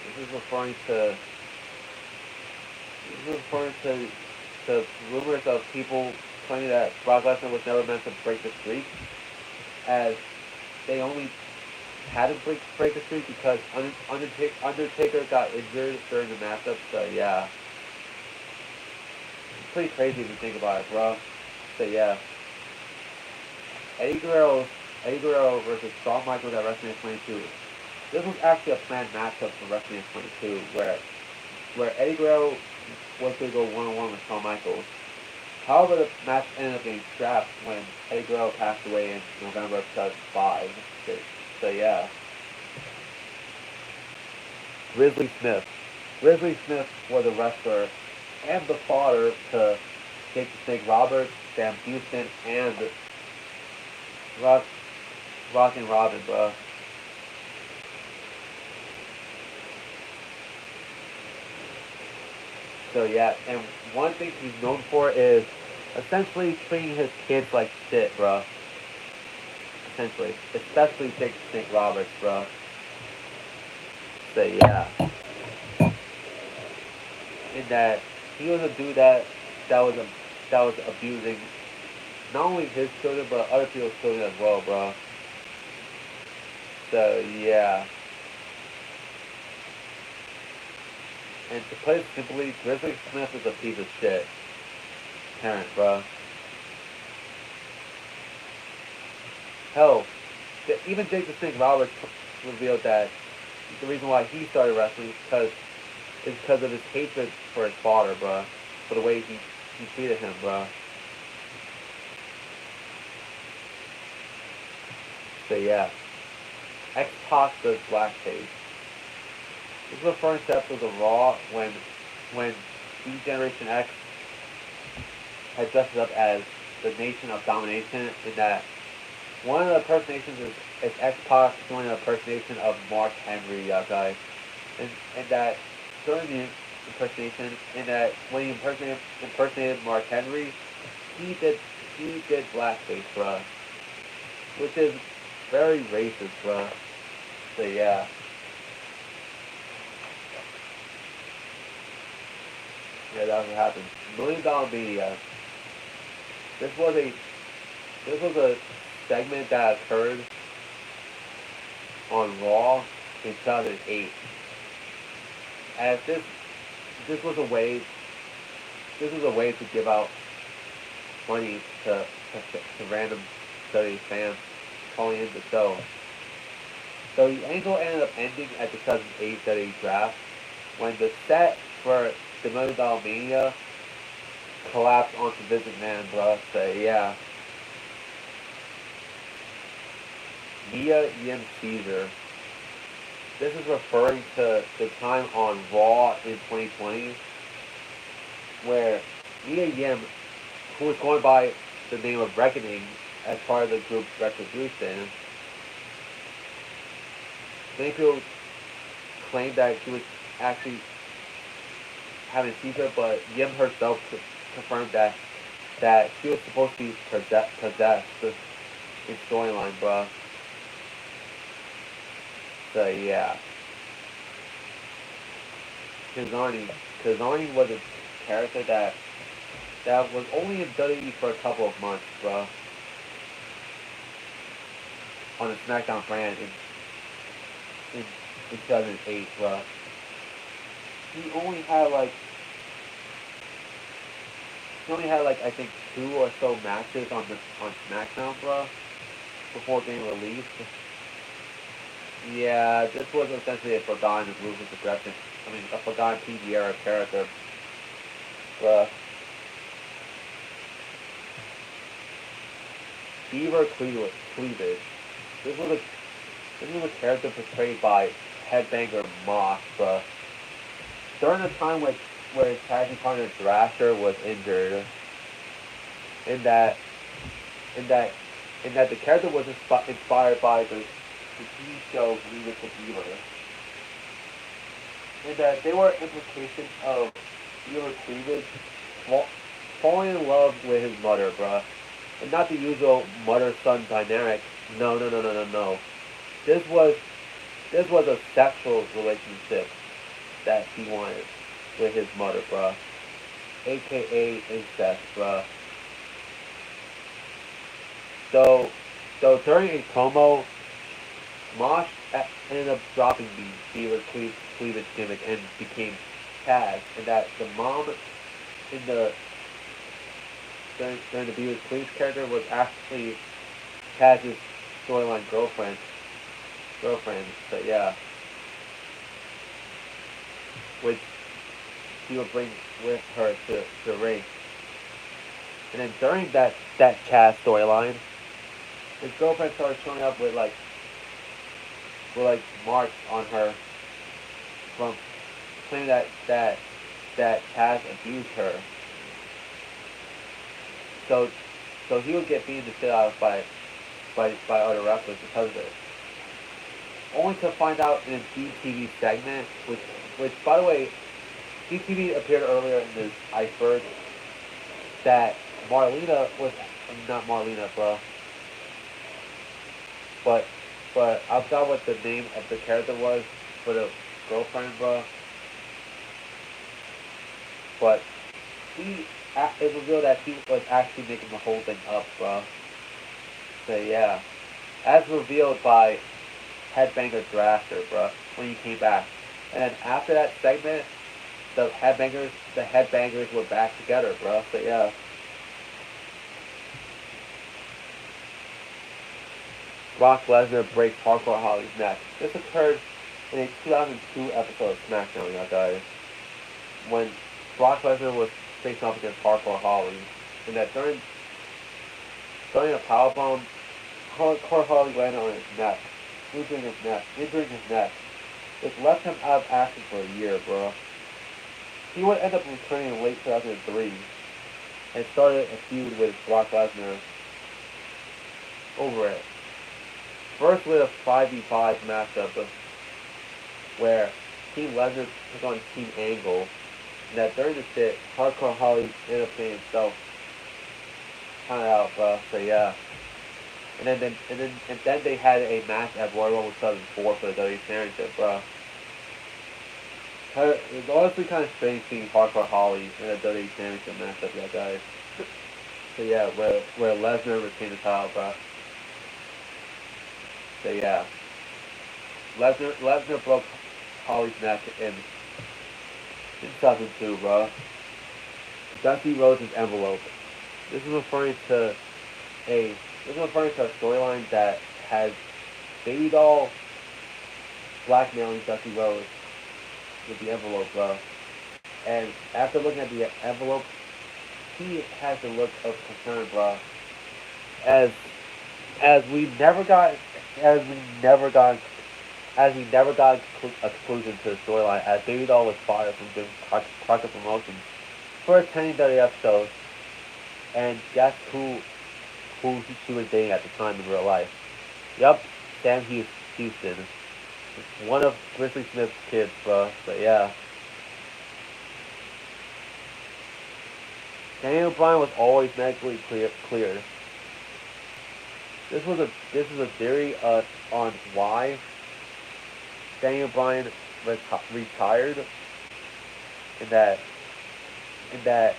This is referring to to rumors of people claiming that Brock Lesnar was never meant to break the streak, as they only had to break the streak because Undertaker got injured during the matchup. So yeah, it's pretty crazy if you think about it, bro. So yeah, Eddie Guerrero, Eddie Guerrero versus Shawn Michaels at WrestleMania 22. This was actually a planned matchup for WrestleMania 22, where Eddie Guerrero was going to go one-on-one with Shawn Michaels. However, the match ended up getting scrapped when Eddie Guerrero passed away in November of 2005. So yeah. Grizzly Smith. Grizzly Smith was a wrestler and the father to Jake the Snake Roberts, Sam Houston, and Rock, Rock and Robin, bro. So yeah, and one thing he's known for is essentially treating his kids like shit, bro. Essentially, especially Jake the Snake Roberts, bro. So yeah, in that he was a dude that was a, that was abusing not only his children but other people's children as well, bro. So yeah, and to put it simply, Grizzly Smith is a piece of shit parent, bro. Hell, even Jake the Snake Roberts revealed that the reason why he started wrestling is because of his hatred for his father, bro. For the way he treated him, bro. So yeah, X Pac does blackface. This is referring to episodes of Raw when D Generation X had dressed up as the Nation of Domination. In that one of the impersonations is X Pac doing an impersonation of Mark Henry, guys, and that during the impersonation, in that when he impersonated Mark Henry, he did he did blackface, bruh, which is very racist, bruh. So yeah. Yeah, that's what happened. $1 Million Mania. This was a this was a segment that occurred on Raw in 2008. As this was a way this was a way to give out money to random WWE fans calling in the show. So the angle ended up ending at the 2008 WWE draft when the set for the $1 Million Mania collapsed onto Vince McMahon, bro. So yeah, Mia Yim Caesar. This is referring to the time on Raw in 2020 where Mia Yim, who was going by the name of Reckoning as part of the group Retribution, many people claimed that she was actually having a secret, but Yim herself confirmed that she was supposed to be possessed in storyline, bro. So yeah, Kazani. Kazani was a character that was only in WWE for a couple of months, bro. On the SmackDown brand in 2008, bro. He only had like I think 2 or so matches on SmackDown, bro, before being released. Yeah, this was essentially a forgotten ruthless aggression. I mean, a forgotten PG era character, bro. Beaver Cleavage. This was a this was a character portrayed by Headbanger Moss, bro. During the time where his tag team partner Thrasher was injured, in that in that in that the character was inspired by the TV show Leave It to Beaver, and that there were implications of Beaver Cleavage falling in love with his mother, bruh. And not the usual mother-son dynamic. No, no, no, no, no, no. This was this was a sexual relationship that he wanted with his mother, bruh. AKA incest, bruh. So, so during a promo Ended up dropping the Beaver Cleavage gimmick and became Taz, and that the mom in the during the Beaver Cleavage character was actually Taz's storyline girlfriend. So yeah, which she would bring with her to the ring. And then during that Taz storyline, his girlfriend started showing up with marks on her from claiming that Taz abused her. So he would get beaten the shit out of by other wrestlers because of it. Only to find out in a DTV segment, which by the way, DTV appeared earlier in this Iceberg, that Marlena was not Marlena, bro. But I forgot what the name of the character was for the girlfriend, bro. But it revealed that he was actually making the whole thing up, bro. So yeah, as revealed by Headbanger Drafter, bro, when he came back. And then after that segment, the headbangers were back together, bro. So yeah. Brock Lesnar breaks Hardcore Holly's neck. This occurred in a 2002 episode of SmackDown, y'all guys, when Brock Lesnar was facing off against Hardcore Holly, and that during a powerbomb, Hardcore Holly landed on his neck, injuring his neck, which left him out of action for a year, bro. He would end up returning in late 2003 and started a feud with Brock Lesnar over it. First with a 5v5 matchup where Team Lesnar took on Team Angle, and that during the shit, Hardcore Holly ended up getting himself counted out, bro. So yeah. And then they had a match at Royal Rumble 2004 for the WWE Championship, bro. It's honestly kind of strange seeing Hardcore Holly in a WWE Championship matchup, yeah, guys. So yeah, where Lesnar retained the title, bro. So yeah, Lesnar broke Holly's neck in 2002, bro. Dusty Rhodes' envelope. This is referring to a storyline that has Baby Doll blackmailing Dusty Rhodes with the envelope, bro. And after looking at the envelope, he has the look of concern, bro. As we never got a conclusion to the storyline, as Baby Doll was fired from doing Crockett Promotions for attending WF shows, and guess who she was dating at the time in real life? Yup, Sam Houston, one of Grizzly Smith's kids, bro. But yeah, Daniel Bryan was always medically cleared. This is a theory on why Daniel Bryan retired. In that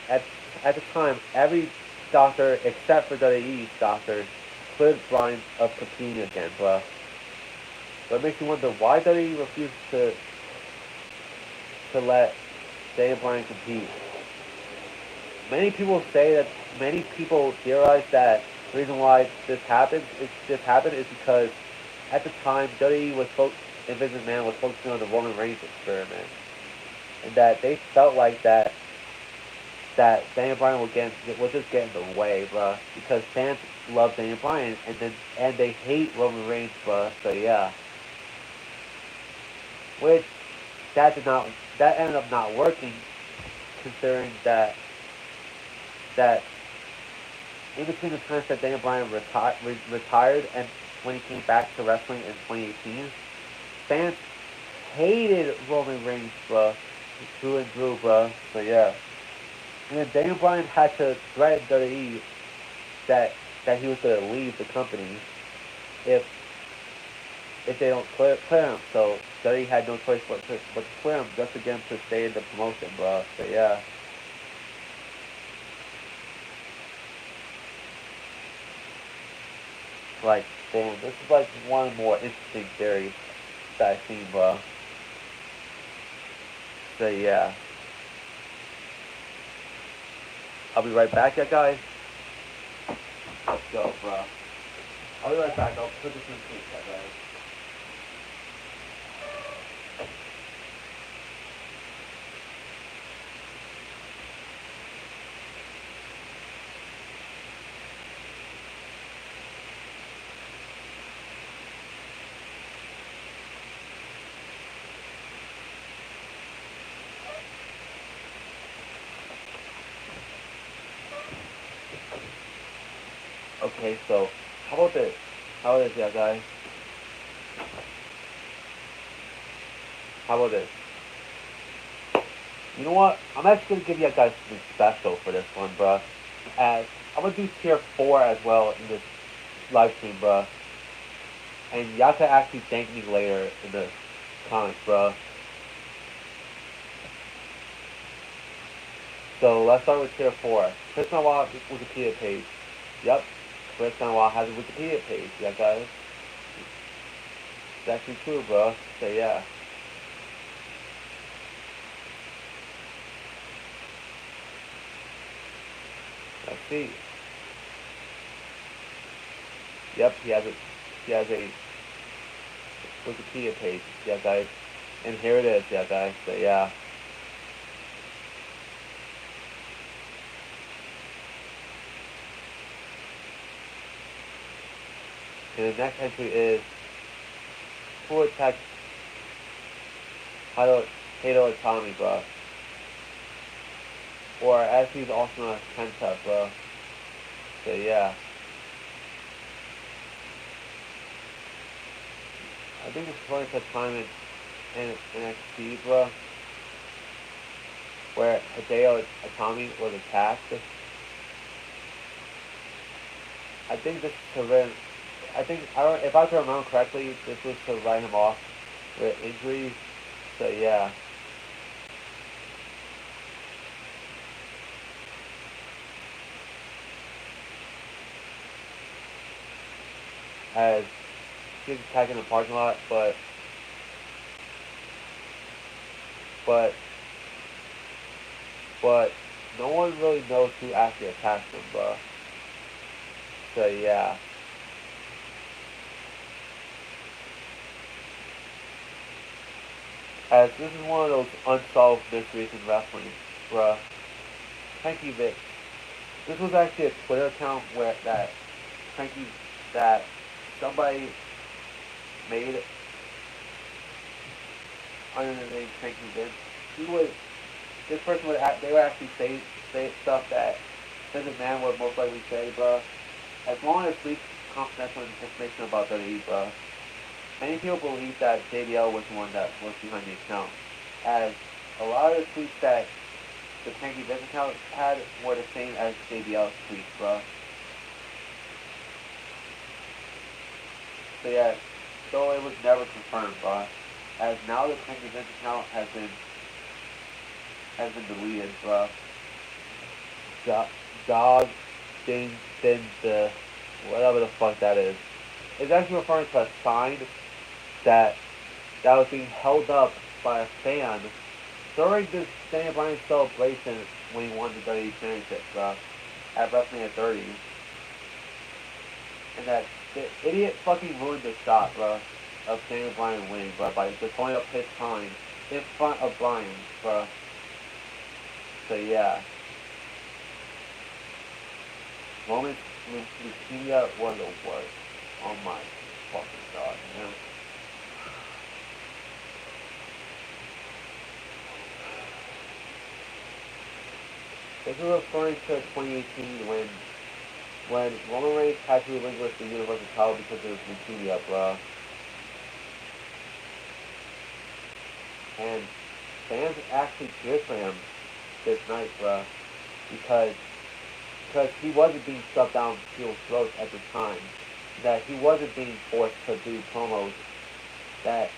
at the time, every doctor except for WWE's doctors cleared Bryan of competing again, bro. So it makes me wonder why WWE refused to let Daniel Bryan compete. Many people theorize that the reason why this happened is because at the time WWE and Vince McMahon was focusing on the Roman Reigns experiment, and that they felt like that Daniel Bryan was just getting in the way, bro. Because fans love Daniel Bryan and they hate Roman Reigns, bro. So yeah, which that ended up not working, considering that in between the times that Daniel Bryan retired and when he came back to wrestling in 2018, fans hated Roman Reigns, bro, through and through, bro. So yeah, and then Daniel Bryan had to threaten WWE that he was going to leave the company if they don't clear him. So WWE had no choice but to clear him just to get him to stay in the promotion, bro. So yeah. like, damn, this is like one more interesting theory that I've seen, bro. So yeah, I'll be right back, yeah, guys. Let's go, bro. I'll be right back. I'll put this in sync, yeah, guys. Okay, so how about this? How about this, yeah, guys? How about this? You know what? I'm actually gonna give you guys something special for this one, bro. As I'm gonna do tier 4 as well in this live stream, bro. And y'all can actually thank me later in the comments, bro. So let's start with tier 4. Chris Noah Wikipedia page. Yep, Chris Noah has a Wikipedia page, yeah, guys. It's actually true, bro. So yeah. Let's see. Yep, he has a Wikipedia page, yeah, guys. And here it is, yeah, guys. So yeah. And the next entry is who attacked Hato Itami, bro. Or as he's also known as Kenta, bro. So yeah. I think it's funny to time in NXT, bro, where Hideo Itami was attacked. I think this to win. I think I don't. If I can remember correctly, this was to write him off with injuries. So yeah. As he's attacking the parking lot, but but no one really knows who actually attacked him, bro. So yeah. As this is one of those unsolved mysteries in wrestling, bruh. Frankie Vick. This was actually a Twitter account where Frankie that somebody made under the name Frankie Vick. He would this person would they would actually say stuff that Vince McMahon would most likely say, bruh. As long as leaks confidential information about WWE, bruh. Many people believe that JBL was the one that was behind the account, as a lot of the tweets that the Tanky Viz account had were the same as JBL's tweets, bro. So yeah, so it was never confirmed, bro. As now the Tanky Viz account has been deleted, bro. Dog, ding, the whatever the fuck that is. It's actually referring to a sign that was being held up by a fan during this Daniel Bryan celebration when he won the WWE Championship, bro, at WrestleMania 30. And that the idiot fucking ruined the shot, bro, of Daniel Bryan winning, bro, by just holding up his sign in front of Bryan, bro. So yeah. Roman's leukemia was the worst. Oh my fucking god, man. This is referring to 2018 when Roman Reigns had to relinquish the Universal title because of his leukemia, bro. And fans actually cheered for him this night, bro, because he wasn't being shoved down people's throats at the time. That he wasn't being forced to do promos, that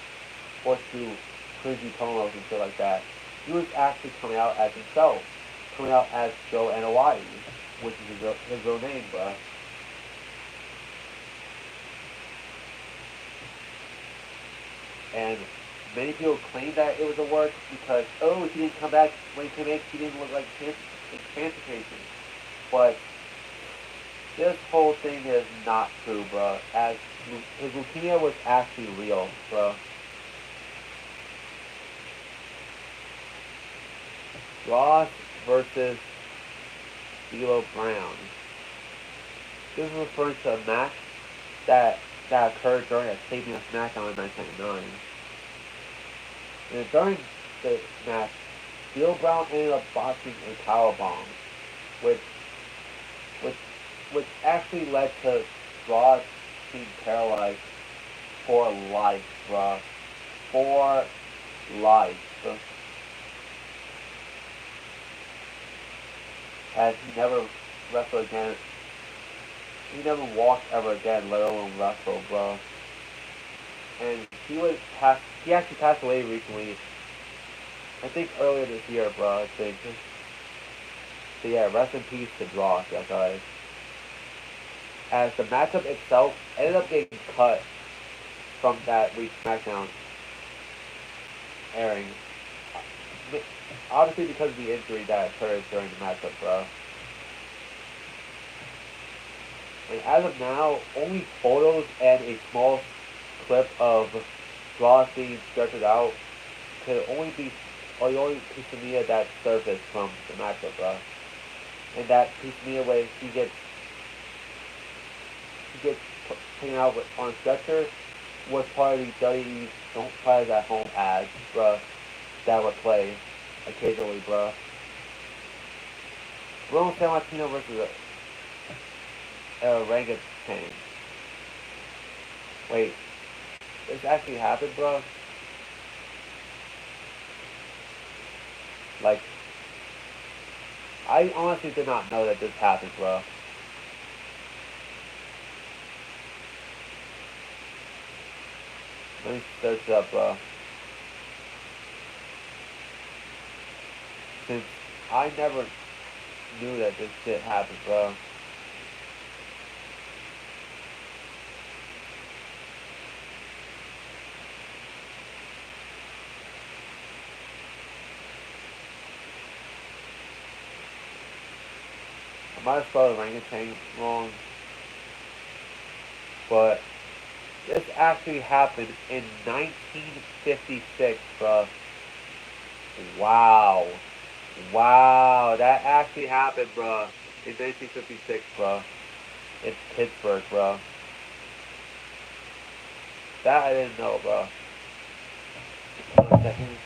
forced to do cringy promos and shit like that. He was actually coming out as himself, coming out as Joe Anoa'i, which is his real name, bro. and many people claim that it was a work because he didn't come back when he came back. He didn't look like cancer patient. But this whole thing is not true, bro. As his leukemia was actually real, bro. Ross versus D'Lo Brown. This is referring to a match that occurred during a taping of SmackDown in 1999. And during the match, D'Lo Brown ended up botching a powerbomb, which which which actually led to Ross being paralyzed for life, bruh. For life. So, as he never wrestled again. He never walked ever again, let alone wrestle, bro. And he actually passed away recently. I think earlier this year, bro, I think. So yeah, rest in peace to Dross, that guy. As the matchup itself ended up getting cut from that week's SmackDown airing. Obviously because of the injury that occurred during the matchup, bro. And as of now, only photos and a small clip of Dross being stretched out could only be, or the only piece of media that surfaced from the matchup, bro. And that piece of media where he gets taken out on a stretcher was part of the WWE's Don't Try This at Home ads, bro, that would play occasionally, bro. Bruno Sammartino versus orangutan. Wait, this actually happened, bro? Like, I honestly did not know that this happened, bro. Let me search it up, bro. Since I never knew that this shit happened, bro. I might have spelled orangutan wrong, but this actually happened in 1956, bro. Wow. Wow, that actually happened, bro. In 1956, bro. In Pittsburgh, bro. That I didn't know, bro. 1 second.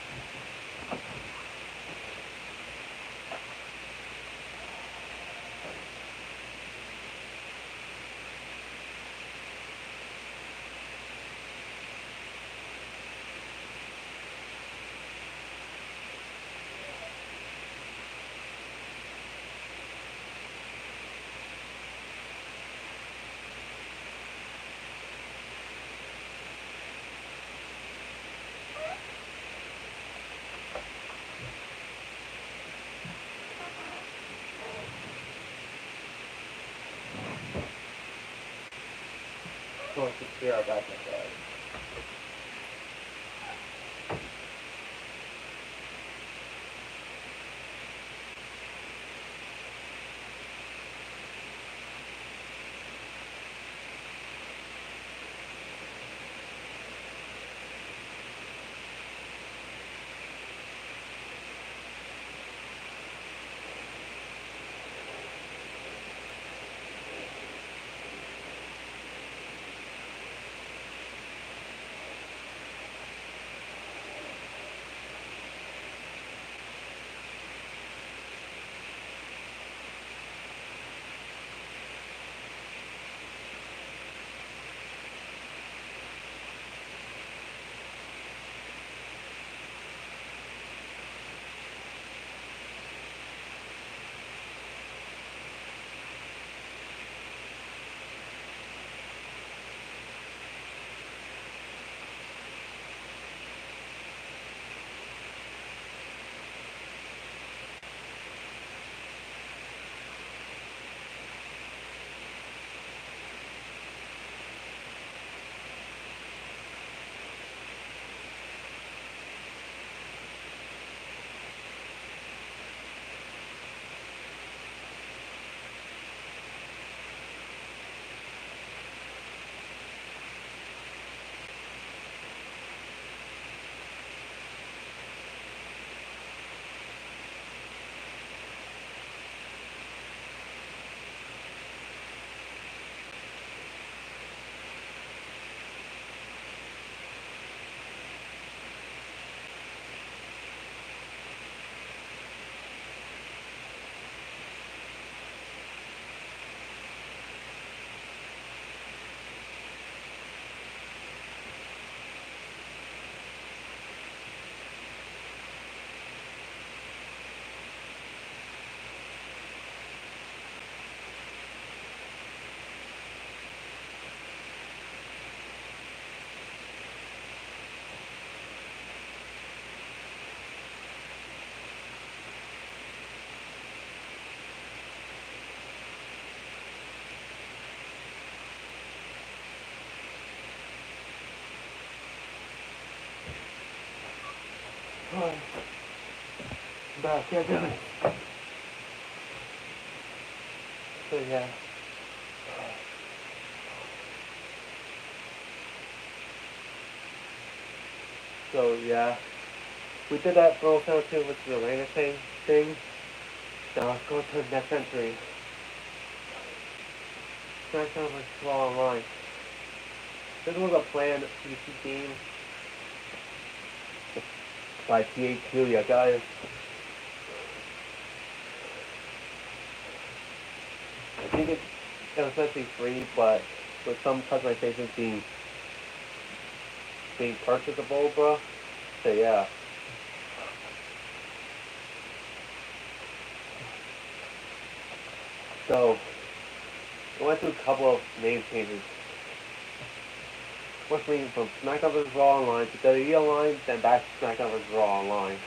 So let's just clear our back inside. But yeah, good. So yeah. So yeah. We did that for 072 with the Atlanta thing. Now let's go to the next entry. SmackDown vs. Raw Online. This was a planned PC game by THQ, yeah guys. I think it was meant to be free, but with some customizations being purchasable, bro. So yeah. So I went through a couple of name changes. What's leading from SmackDown vs. Raw Online to WWE Online, then back to SmackDown vs. Raw Online.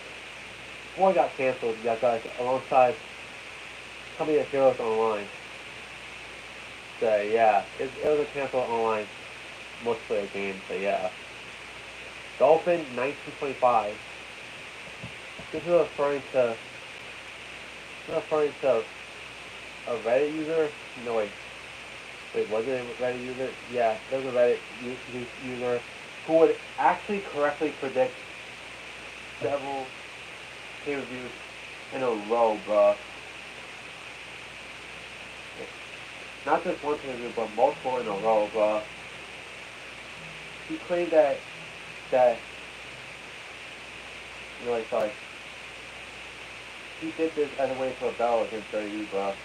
Before it got canceled, yeah guys, alongside Company of Heroes Online. So yeah, it was a canceled online multiplayer game, so yeah. Dolphin 1925. This is referring to a Reddit user. No wait, was it a Reddit user? Yeah, there was a Reddit user who would actually correctly predict several pay-per-views in a row, bruh. Not just one pay-per-view, but multiple in a row, bruh. He claimed that sorry. He did this as a way to rebel against WWE, bruh.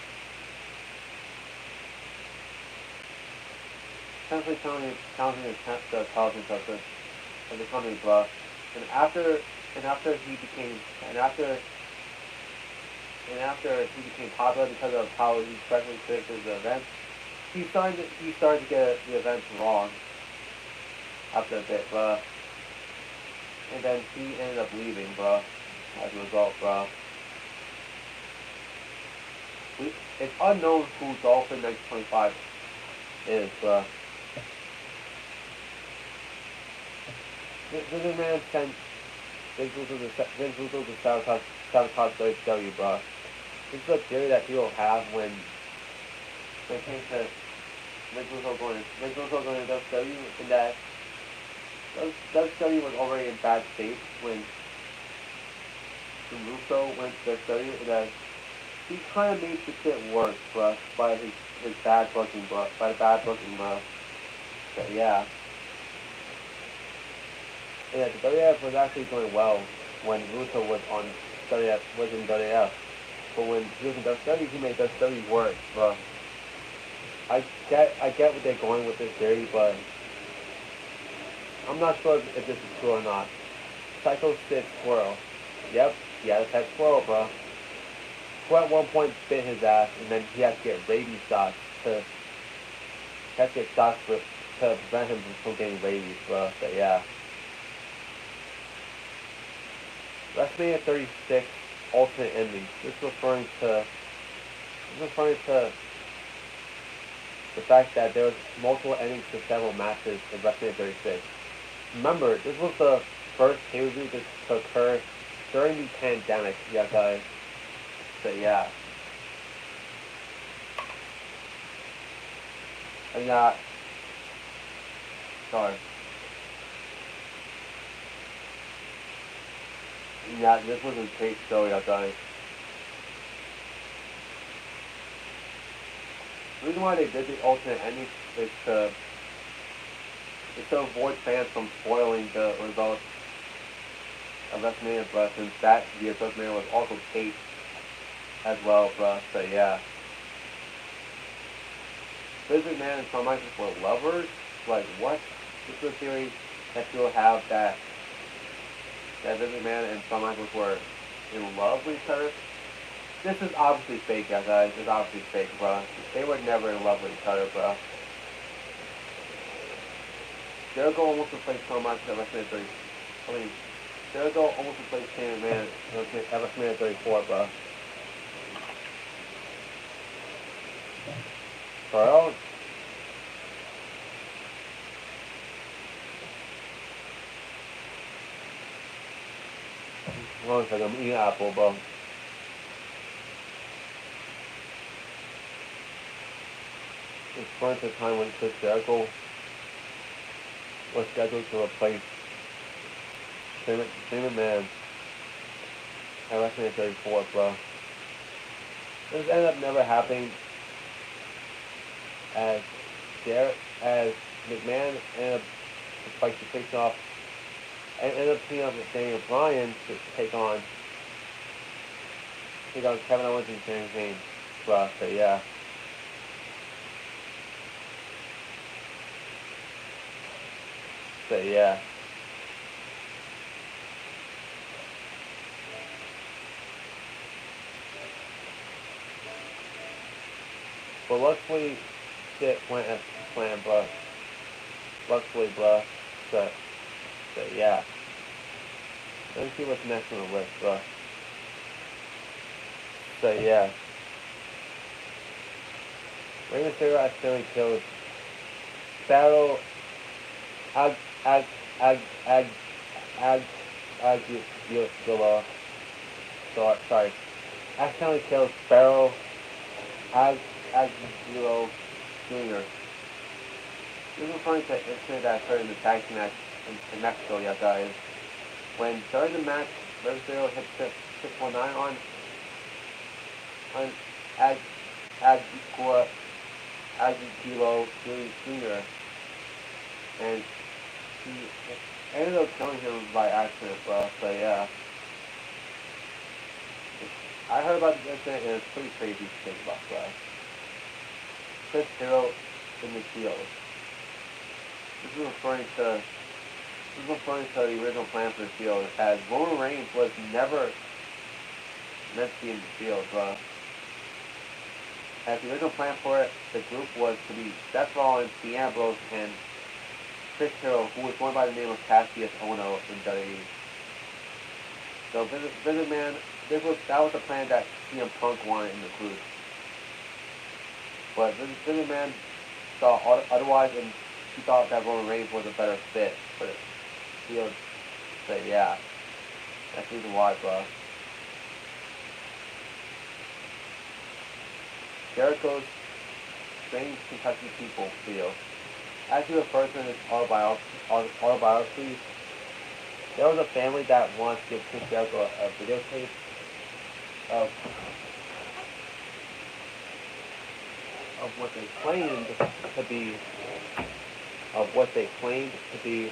Essentially challenging the intelligence of the company, bruh. And after he became popular because of how he correctly predicted the events, he started to get the events wrong after a bit, bruh. And then he ended up leaving, bruh. As a result, bruh. It's unknown who Dolphin 1925 is, bruh. This man sent Vince Russo to sabotage WCW, bruh. This is a theory that people have when it came to Vince Russo going to WCW, and that WCW was already in bad state when Russo went to WCW, and that he kind of made the shit worse, bruh, by his bad booking, bruh, by the bad booking, bruh. So yeah. Yeah, the WF was actually going well when Russo was in WF. But when he was in WCW, he made WCW worse, bruh. I get what they're going with this theory, but I'm not sure if this is true or not. Psycho 6 Squirrel. Yep, he had a pet squirrel, bro. Who at one point bit his ass, and then he had to get rabies shots to prevent him from getting rabies, bro. So yeah. WrestleMania 36 Ultimate Ending. This is referring to the fact that there was multiple endings to several matches in WrestleMania 36. Remember, this was the first pay-per-view to occur during the pandemic, yeah guys. So yeah. And yeah, sorry. Yeah, this was a great show, yeah guys. The reason why they did the alternate ending is to avoid fans from spoiling the results of WrestleMania, but since that year's WrestleMania was also taped as well, bruh. So yeah. Vince McMahon and Shawn Michaels were lovers? Like what? This is a theory that people have that Vince McMahon and Shawn Michaels were in love with each other. This is obviously fake, guys. It's obviously fake, bruh. They were never in love with each other, bruh. Jericho almost replaced Shawn Michaels at WrestleMania 30. I mean, Jericho almost replaced Shane McMahon at WrestleMania 34, bruh. Bro. Hold on a second, I'm eating apple, bro. It's burnt the time when Chris Jericho was scheduled to replace Shane McMahon at WrestleMania 34, bro. This ended up never happening as as McMahon ended up like to face off and ended up teaming up with Daniel Bryan to take on Kevin Owens and Sami Zayn. Bro, so yeah. So yeah. But luckily shit went as planned, bro. Luckily, bro. So yeah. Let me see what's next on the list, bro. So yeah. Rey Mysterio accidentally kills Battle Ag Ag Ag Ag Ag Ag Gila. Sorry. Accidentally kills Barrow Ag Aguilo Jr. This is referring to the incident that occurred in the tag team match in Mexico, yeah, guys. When during the match, Rey Mysterio hit 619 on Ag Aguilo Jr. and he ended up killing him by accident, bro. So yeah. I heard about this incident and it's pretty crazy to think about, bro. Chris Hero in the field. This is referring to the original plan for the field, as Roman Reigns was never meant to be in the field, bro. As the original plan for it, the group was to be Seth Rollins, Dean Ambrose, and Chris Hero, who was going by the name of Cassius Ohno in WWE. So Vince McMahon, that was the plan that CM Punk wanted in the group. But Vince McMahon thought otherwise, and he thought that Roman Reigns was a better fit for the field. So yeah, that's the reason why, bro. Jericho's Strange Kentucky People video. As he refers to in his autobiography, there was a family that wanted to give Chris Jericho a videotape of what they claimed to be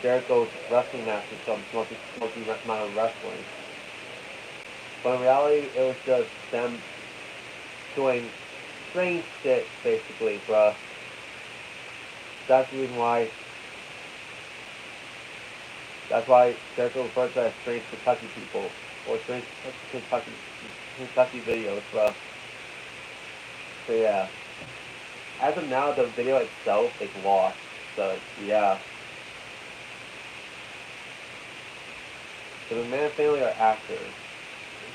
Jericho's wrestling matches from Smoky Mountain Wrestling. But in reality, it was just them doing strange shit, basically, bruh. That's the reason why. That's why Jericho refers to as Strange Kentucky People, or Strange Kentucky videos, bruh. So yeah. As of now, the video itself is lost. So yeah. The McMahon family are actors.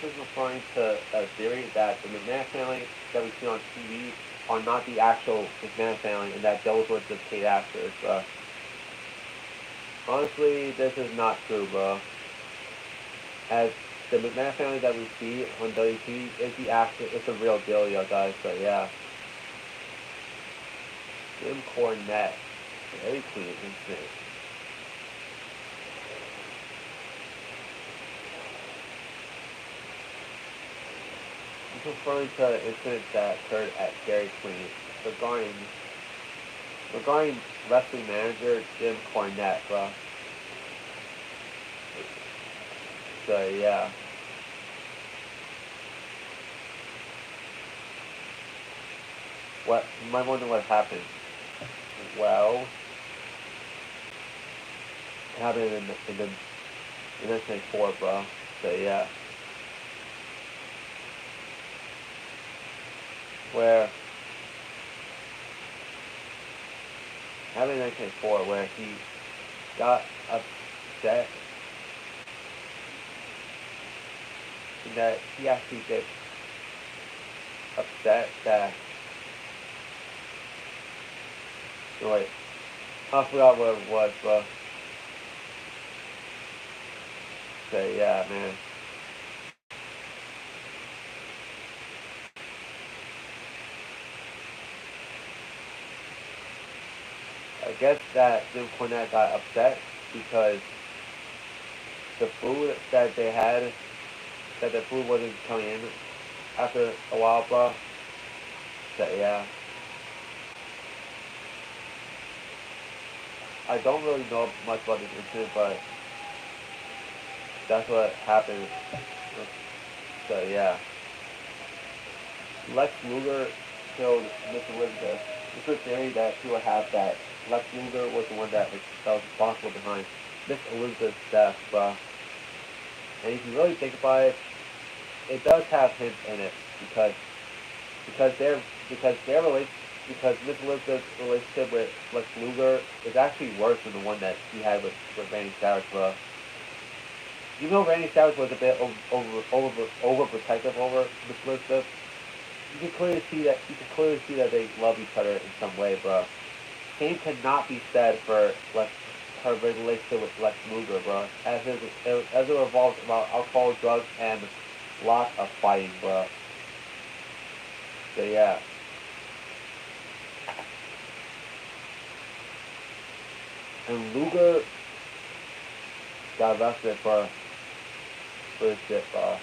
This is referring to a theory that the McMahon family that we see on TV are not the actual McMahon family, and that those were just paid actors, bro. Honestly, this is not true, bro. As the McMahon family that we see on WWE is the actor, it's the real deal, yo, guys. So yeah. Jim Cornette, very clean incident. He's referring to an incident that occurred at Dairy Queen regarding wrestling manager Jim Cornette, bro. So yeah. What you might wonder what happened. Well, it happened in 1994, bro. So yeah. Where happened in 1994, where he got upset that he actually gets upset that wait, I forgot what it was, bro. So yeah, man. I guess that Jim Cornette got upset because the food that they had, that the food wasn't coming in after a while, bro. So yeah, I don't really know much about this incident, but that's what happened. So yeah, Lex Luger killed Miss Elizabeth. It's a theory that people have that Lex Luger was the one that was responsible behind Miss Elizabeth's death, bro. And if you really think about it, it does have hints in it because because their because their relation because Miss Elizabeth's relationship with Lex Luger is actually worse than the one that he had with Randy Savage, bro. Even though Randy Savage was a bit overprotective over Miss Elizabeth, you can clearly see that they love each other in some way, bro. Same cannot be said for her relationship with Lex Luger, bro. As it revolves about alcohol, drugs, and lots of fighting, bro. So yeah, and Luger got arrested for his shit, bro.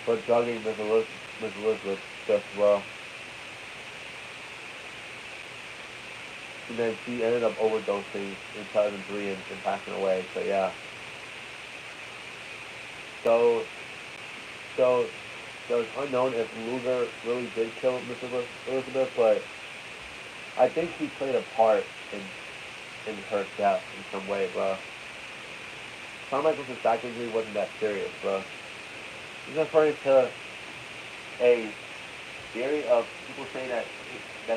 For drugging Miss Elizabeth just well. And then she ended up overdosing in 2003 and passing away. So yeah. So so so it's unknown if Luger really did kill Miss Elizabeth, but I think he played a part in her death in some way, bro. Shawn Michaels' back injury wasn't that serious, bro. He's referring to a theory of people saying that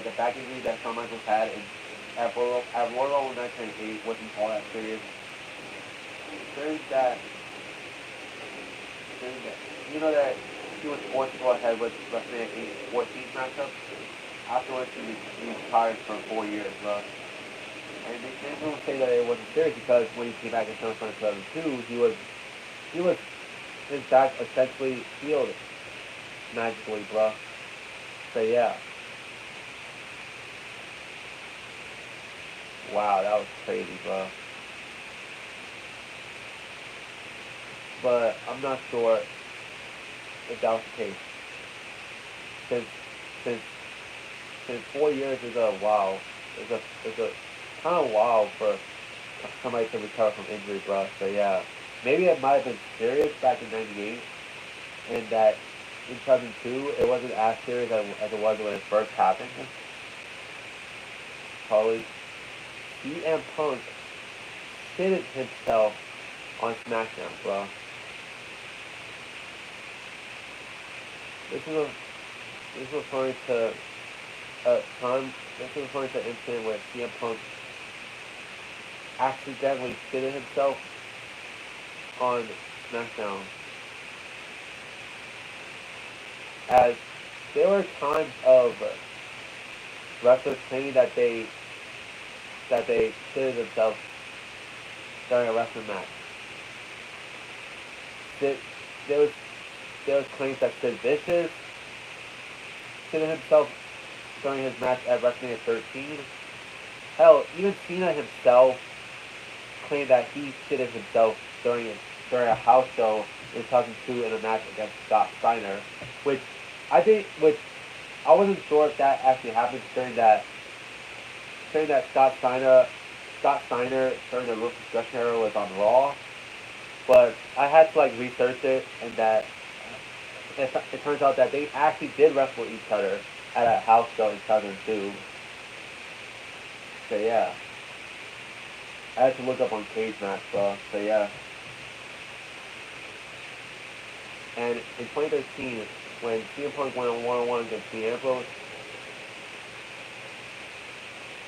the back injury that Shawn Michaels had at Royal Rumble 1998 wasn't all that serious. There's that, there's that, you know that he was forced to go ahead with WrestleMania 14 matchup. Afterwards, he retired for 4 years, bro. And they don't say that it wasn't serious because when he came back in SummerSlam 2002, he was his back essentially healed magically, bro. So yeah, wow, that was crazy, bro. But I'm not sure if that was the case. Since since since 4 years is a wow. It's a kind of wow for somebody to recover from injury, bro. So yeah, maybe it might have been serious back in '98, and that in 2002 it wasn't as serious as it was when it first happened. Probably CM Punk shitted himself on SmackDown, bro. This is a this is referring to a time. This is referring to an incident where CM Punk accidentally shitted himself on SmackDown, as there were times of wrestlers claiming that they shitted themselves during a wrestling match. There, there was there was claims that Sid Vicious shitted himself during his match at WrestleMania 13. Hell, even Cena himself claimed that he shitted himself during a house show in 2002 in a match against Scott Steiner, which which I wasn't sure if that actually happened during that Scott Steiner during the Ruthless Aggression era was on Raw, but I had to like research it, and that it turns out that they actually did wrestle each other at a house show in 2002. So yeah, I had to look up on Cage Match, bro. So yeah, and in 2013, when CM Punk went on one-on-one against Dean Ambrose,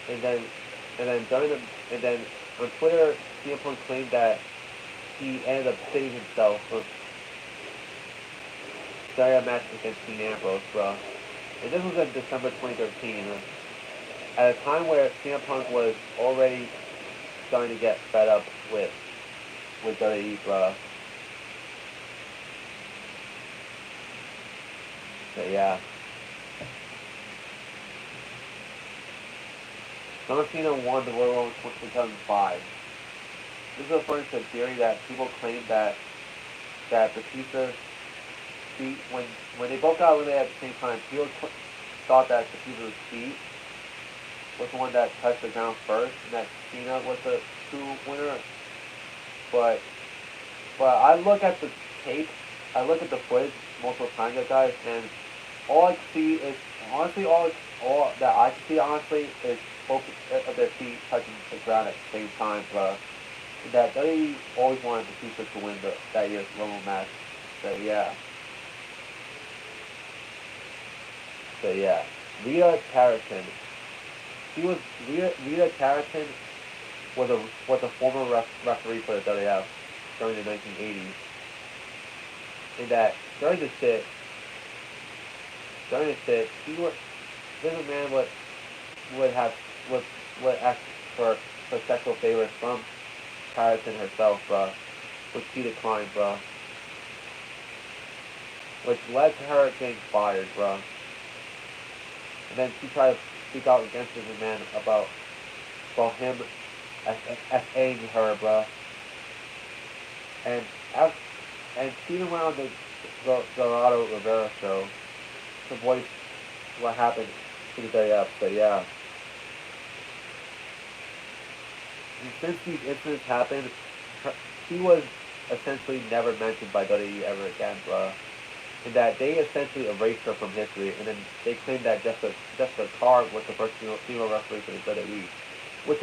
and then and then during the and then on Twitter, CM Punk claimed that he ended up hitting himself during a match against Dean Ambrose, bro. And this was in December 2013, at a time where CM Punk was already starting to get fed up with WWE, bro. So yeah. John Cena won the Royal Rumble in 2005. This is referring to a theory that people claim that Batista feet when they both got eliminated at the same time, people thought that Batista's feet was the one that touched the ground first, and that Cena was the true winner. But I look at the tape, I look at the footage multiple times, guys, and all I can see is honestly all that I can see honestly is both of their feet touching the ground at the same time. But that they always wanted Batista to win that year's Rumble match. So yeah. So yeah. Rita Tarleton. Rita Tarleton was a former referee for the WWF during the 1980s. And that during the shit, he would this man would have would ask for sexual favors from Tarleton herself, bruh, which she declined, bruh, which led to her getting fired, bruh. And then she tried to speak out against this man about him FAing her, bruh. And Steven went on the Dorado Rivera show to voice what happened to the WWF. So yeah. And since these incidents happened, she was essentially never mentioned by WWE ever again, bruh. And that they essentially erased her from history, and then they claimed that Jessica Carr was the first female referee for the WWE, which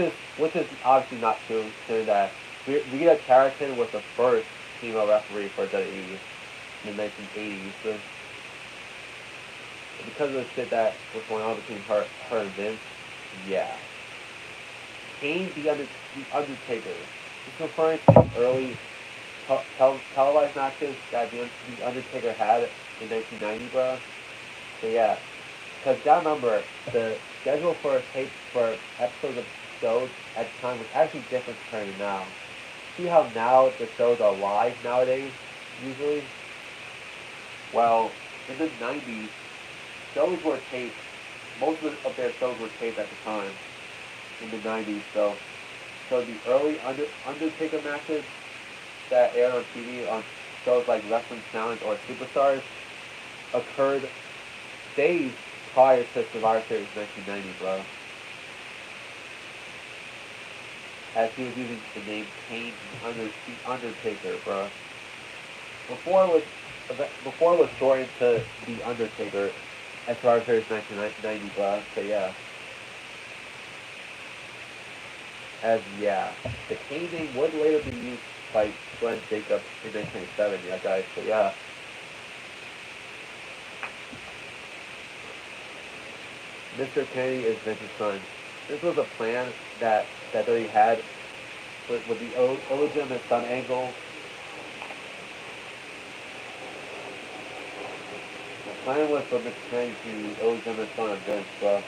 is obviously not true, considering that Rita Tarleton was the first female referee for WWE in the 1980s. So because of the shit that was going on between her and Vince, yeah. Kane the Undertaker. It's referring to the early televised matches that the Undertaker had in 1990, bro. So yeah, because gotta remember the schedule for episodes of shows at the time was actually different compared to now. See how now the shows are live nowadays, usually? Well, in the 90s, shows were taped. Most of their shows were taped at the time in the 90s. So the early Undertaker matches that aired on TV on shows like Wrestling Challenge or Superstars occurred days prior to Survivor Series 1990, bro. As he was using the name Kane Undertaker, bro. Before it was shortened to The Undertaker at Survivor Series 1990, bro. So yeah. The Kane name would later be used by Glenn Jacobs in 1997, yeah, guys. So yeah. Mr. Kennedy is Vince's son. This was a plan that they had with the illegitimate son angle. The plan was for Mr. Kennedy to be the illegitimate son of Vince, but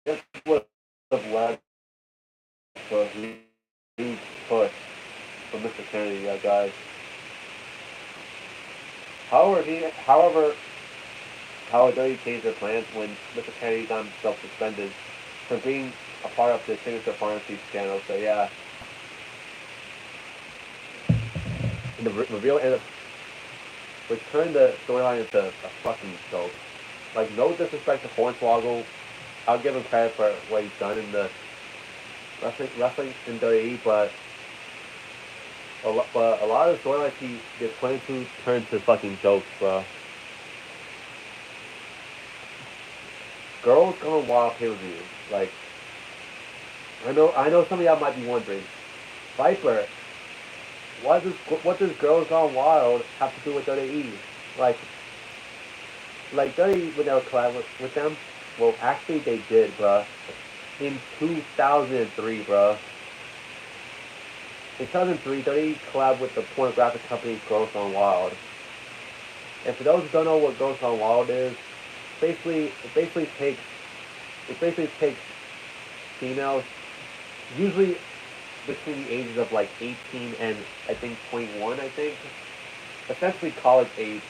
this would have led to a huge push for Mr. Kennedy, yeah, guys. However, Howard WWE changed their plans when Mr. Kennedy got himself suspended for being a part of the signature pharmacy scandal. So yeah, and the reveal ended, which turned the storyline into a fucking joke. Like, no disrespect to Hornswoggle, I'll give him credit for what he's done in the wrestling in WWE, but a lot of the storylines he gets put into turn to fucking jokes, bro. Girls Gone Wild pay-per-view. Like, I know some of y'all might be wondering, Viper, what does Girls Gone Wild have to do with WWE? Like WWE when they were collab with them? Well, actually they did, bruh. In 2003, bruh. In 2003, WWE collabed with the pornographic company Girls Gone Wild. And for those who don't know what Girls Gone Wild is, it basically takes females, usually between the ages of like 18 and I think 21, I think, essentially college age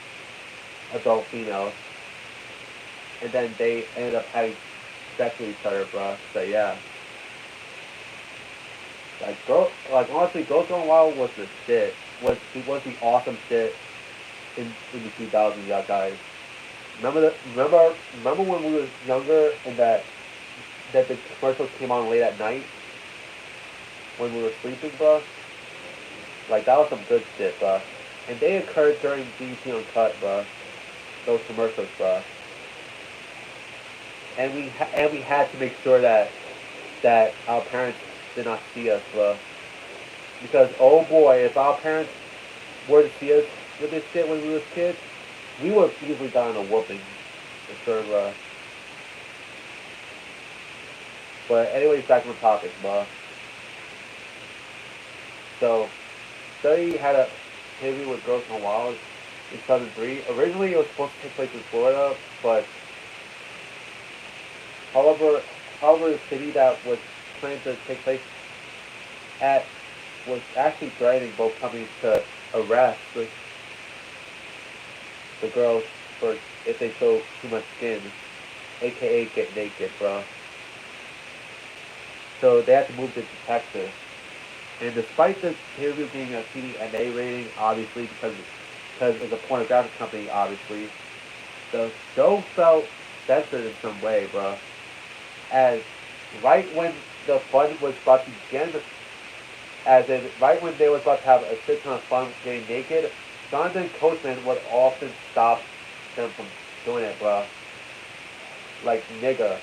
adult females, and then they ended up having sex with each other, bro. So yeah, like honestly, Girls Gone Wild was the shit. Was the awesome shit in the 2000s, y'all guys. Remember when we were younger and that the commercials came on late at night when we were sleeping, bro? Like that was some good shit, bro. And they occurred during BT Uncut, bro. Those commercials, bro. And we had to make sure that our parents did not see us, bro. Because oh boy, if our parents were to see us with this shit when we was kids, we would have easily gotten a whooping, for sure, bro. But anyways, back on the topic, bro. So, Study had a interview with Girls Gone Wild in 2003. Originally, it was supposed to take place in Florida, but however, however, the city that was planned to take place at was actually threatening both companies to arrest the girls for if they show too much skin, aka get naked, bro. So they had to move to Texas. And despite the interview being a CDMA rating, obviously because it's a pornographic company, obviously, the show felt censored in some way, bro. As right when the fun was about to begin, as in right when they was about to have a shit ton of fun getting naked, Jonathan Coachman would often stop them from doing it, bro. Like nigga.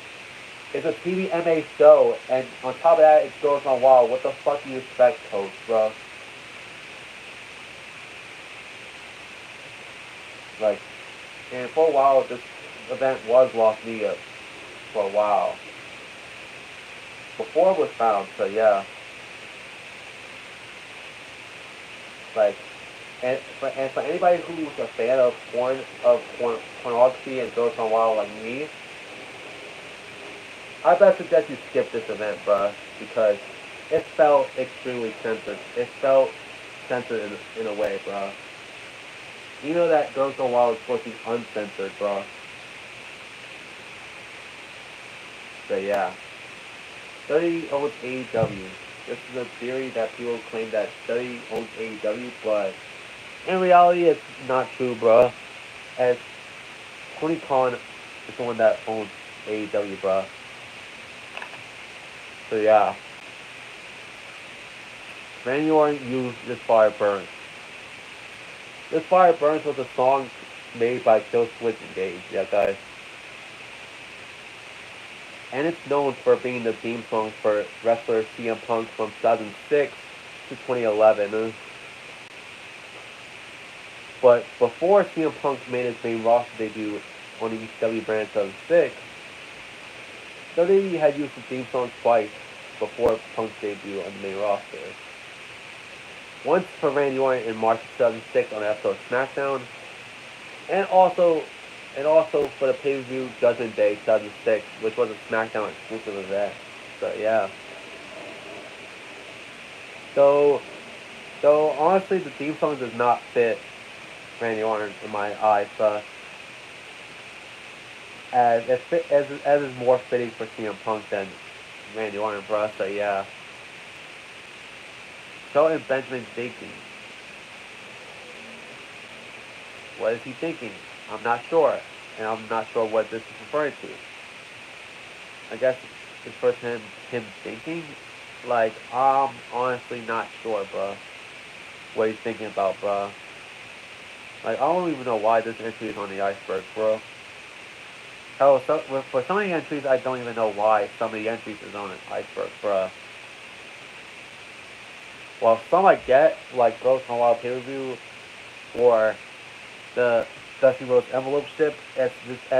It's a TVMA show, and on top of that, it's Girls Gone Wild. What the fuck do you expect, Coach, bro? Like, and for a while, this event was lost media for a while. Before it was found, so yeah. Like, and for anybody who's a fan of pornography and Girls Gone Wild like me, I best suggest you skip this event, bruh, because it felt extremely censored. It felt censored in a way, bruh. You know that Girls Gone Wild is supposed to be uncensored, bruh. So yeah. Study owns AEW. This is a theory that people claim that Study owns AEW, but in reality it's not true, bruh. As Tony Khan is the one that owns AEW, bruh. So yeah. Randy Orton used This Fire Burns. This Fire Burns was a song made by Kill Switch Engage, yeah guys. And it's known for being the theme song for wrestler CM Punk from 2006 to 2011. But before CM Punk made his main roster debut on the ECW brand in 2006, WWE had used the theme song twice before Punk's debut on the main roster. Once for Randy Orton in March 2006 on an episode of SmackDown, and also for the pay-per-view Judgment Day 2006, which was a SmackDown exclusive event. So yeah. So honestly, the theme song does not fit Randy Orton in my eyes, as is more fitting for CM Punk than Randy Orton, bro. So yeah. Shelton Benjamin thinking. What is he thinking? I'm not sure, and I'm not sure what this is referring to. I guess it's first him thinking. Like I'm honestly not sure, bro. What he's thinking about, bro. Like I don't even know why this entry is on the iceberg, bro. Hell, for some of the entries, I don't even know why some of the entries is on an iceberg, bro. Well, some I get, like Girls Gone Wild pay-per-view, or the Dusty Rhodes envelope ship, that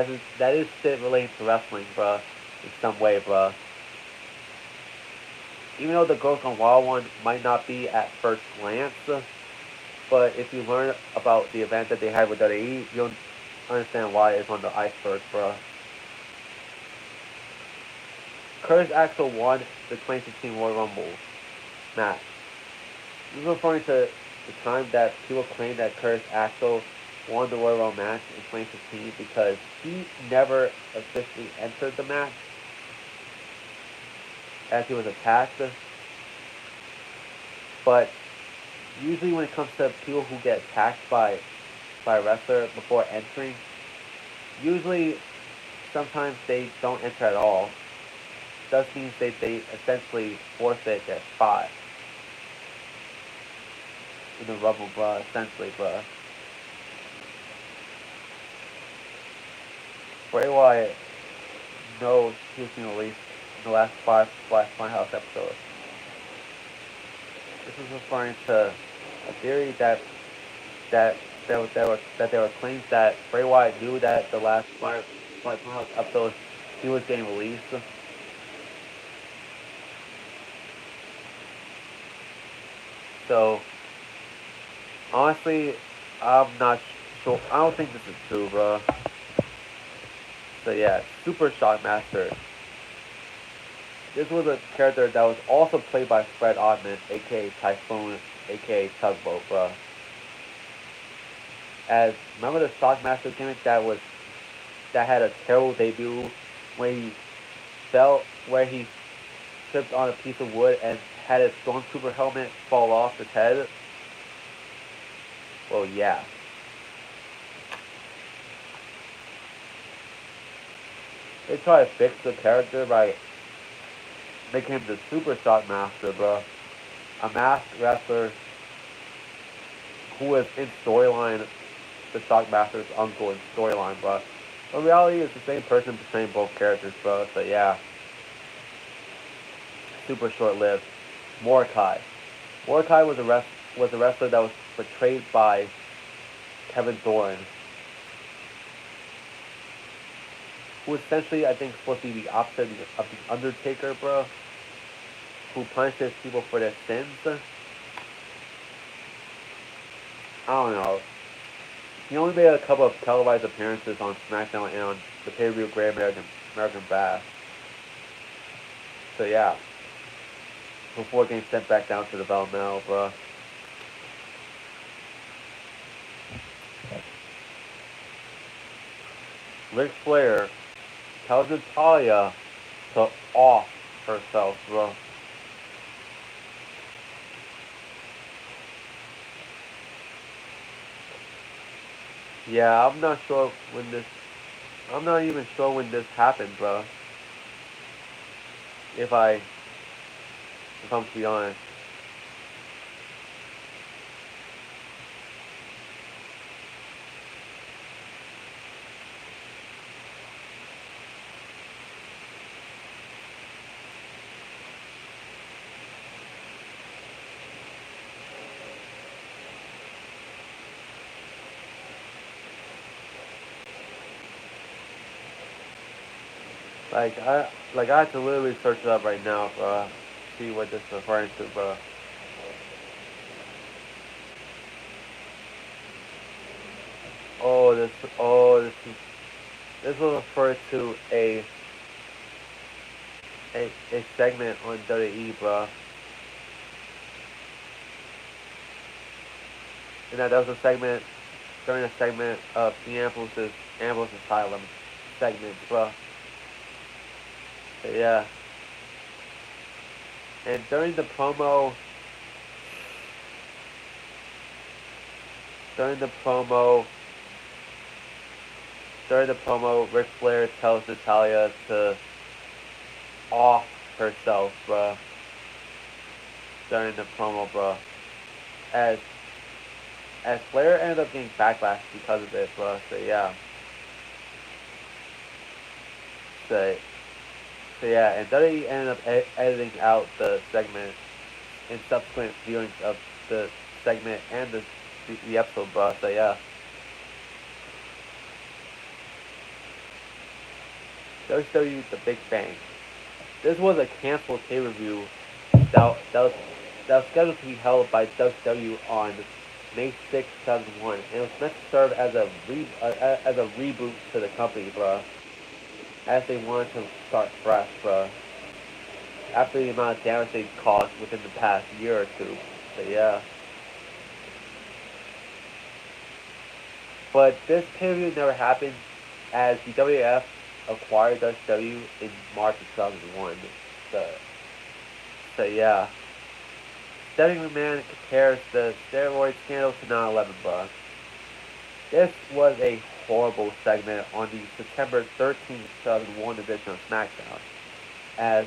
is shit related to wrestling, bro, in some way, bro. Even though the Girls Gone Wild one might not be at first glance, but if you learn about the event that they had with WWE, you'll understand why it's on the iceberg, bro. Curtis Axel won the 2016 Royal Rumble match. This is referring to the time that people claim that Curtis Axel won the Royal Rumble match in 2015 because he never officially entered the match as he was attacked. But usually when it comes to people who get attacked by a wrestler before entering, usually sometimes they don't enter at all. Thus means they essentially forfeit their spot in the Rumble, bruh, essentially, bruh. Bray Wyatt knows he was being released in the last Funhouse episode. This is referring to a theory that there were claims that Bray Wyatt knew that the last Funhouse episode he was getting released. So honestly, I'm not sure. I don't think this is true, bro. So yeah, Super Shockmaster. This was a character that was also played by Fred Ottman, aka Typhoon, aka Tugboat, bro. As remember the Shockmaster gimmick that had a terrible debut where he tripped on a piece of wood and had his Stormtrooper helmet fall off his head? Well, yeah. They try to fix the character by making him the Super Shockmaster, bro. A masked wrestler who was in storyline, the Shockmaster's uncle in storyline, bro. But in reality, it's the same person portraying both characters, bro. So yeah. Super short-lived. Mordecai. Mordecai was a wrestler that was portrayed by Kevin Thorne, who essentially I think supposed to be the opposite of the Undertaker, bro. Who punishes people for their sins. I don't know. He only made a couple of televised appearances on SmackDown and on the pay-per-view Great American Bash. So yeah. Before getting sent back down to the developmental, bro. Ric Flair tells Natalya to off herself, bro. Yeah, I'm not even sure when this happened, bro. If I'm to be honest. I have to literally search it up right now, bro. See what this is referring to, bro. Oh, this will refer to a segment on WWE, bro. And that was a segment during a segment of the Ambrose Asylum segment, bro. Yeah. And during the promo, Ric Flair tells Natalya to off herself, bruh. During the promo, bruh. As Flair ended up getting backlash because of it, bruh. So yeah. So yeah, and WWE ended up editing out the segment in subsequent viewings of the segment and the episode, bruh. So yeah. WWE The Big Bang. This was a canceled pay-per-view that was scheduled to be held by WWE on May 6, 2001, and it was meant to serve as a reboot to the company, bruh. As they wanted to start fresh, bruh. After the amount of damage they caused within the past year or two. So yeah. But this pay-per-view never happened as the WWF acquired WCW in March of 2001. So, so yeah. Stephanie McMahon compares the steroid scandal to 9/11, bro. This was a horrible segment on the September 13th, 2001 edition of SmackDown. As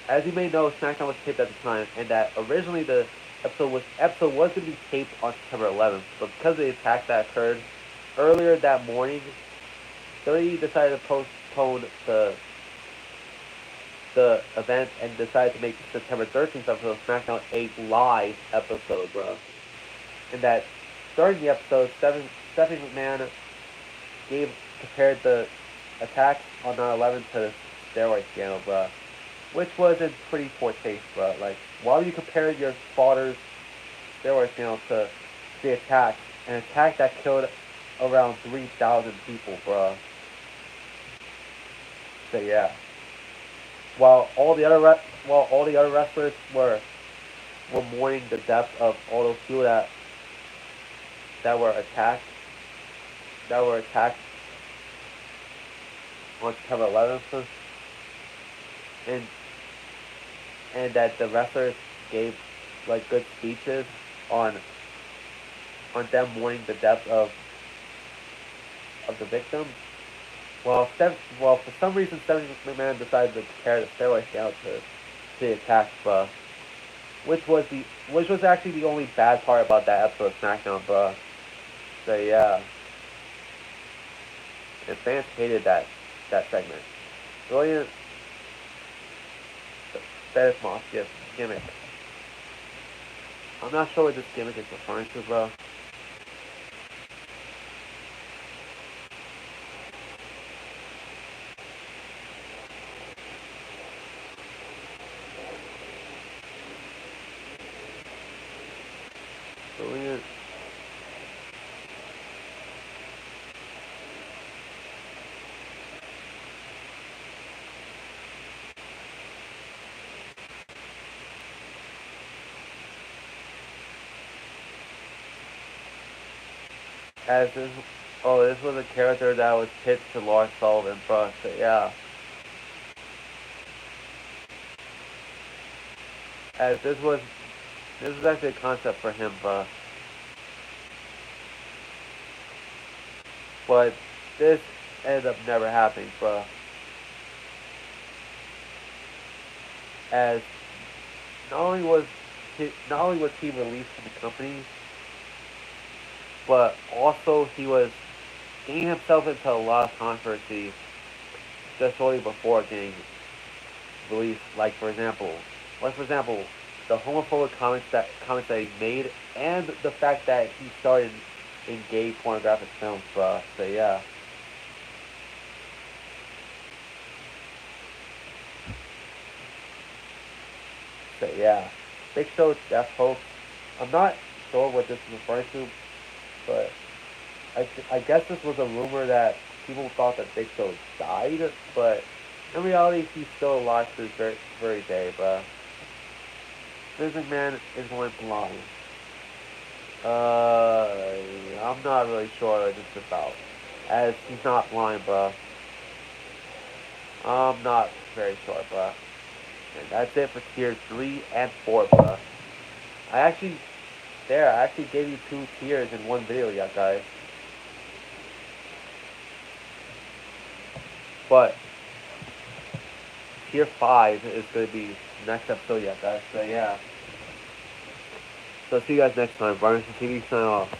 as you may know, SmackDown was taped at the time, and that originally the episode was going to be taped on September 11th, but because of the attack that occurred earlier that morning, WWE decided to postpone the event and decided to make the September 13th episode of SmackDown a live episode, bro. And that during the episode, Stephanie McMahon compared the attacks on 9/11 to the steroid scandal, bro, which was in pretty poor taste, bro. Like, why would you compare your father's steroid scandal to the attack, an attack that killed around 3,000 people, bro? So yeah. While all the other wrestlers were mourning the death of all those people that were attacked that were attacked on September 11th, and that the wrestlers gave like good speeches on them mourning the death of the victims. Well, for some reason, Stephanie McMahon decided to compare the steroid scandal to the attack, which was actually the only bad part about that episode of SmackDown, bro. So yeah, and fans hated that segment. Brilliant Dennis Moss gimmick. I'm not sure what this gimmick is referring to, bro. Brilliant. As this, oh, this was a character that was pitched to Lars Sullivan, bro. So yeah, as this was actually a concept for him, bro. But this ended up never happening, bro. As not only was he released from the company, but also he was getting himself into a lot of controversy just shortly before getting released. Like for example, the homophobic comments that he made, and the fact that he started in gay pornographic films, bro. So yeah. So yeah, Big Show's death hoax. I'm not sure what this is referring to, but I guess this was a rumor that people thought that Big Show died, but in reality, he's still alive to this very day, bro. Vince McMahon is going blind. I'm not really sure what this is about, as he's not blind, bro. I'm not very sure, bro. And that's it for tier 3 and 4, bro. I actually gave you 2 tiers in one video, yeah, guys. But tier 5 is going to be next episode, yeah, guys. So yeah. So see you guys next time. Brian from TV sign off.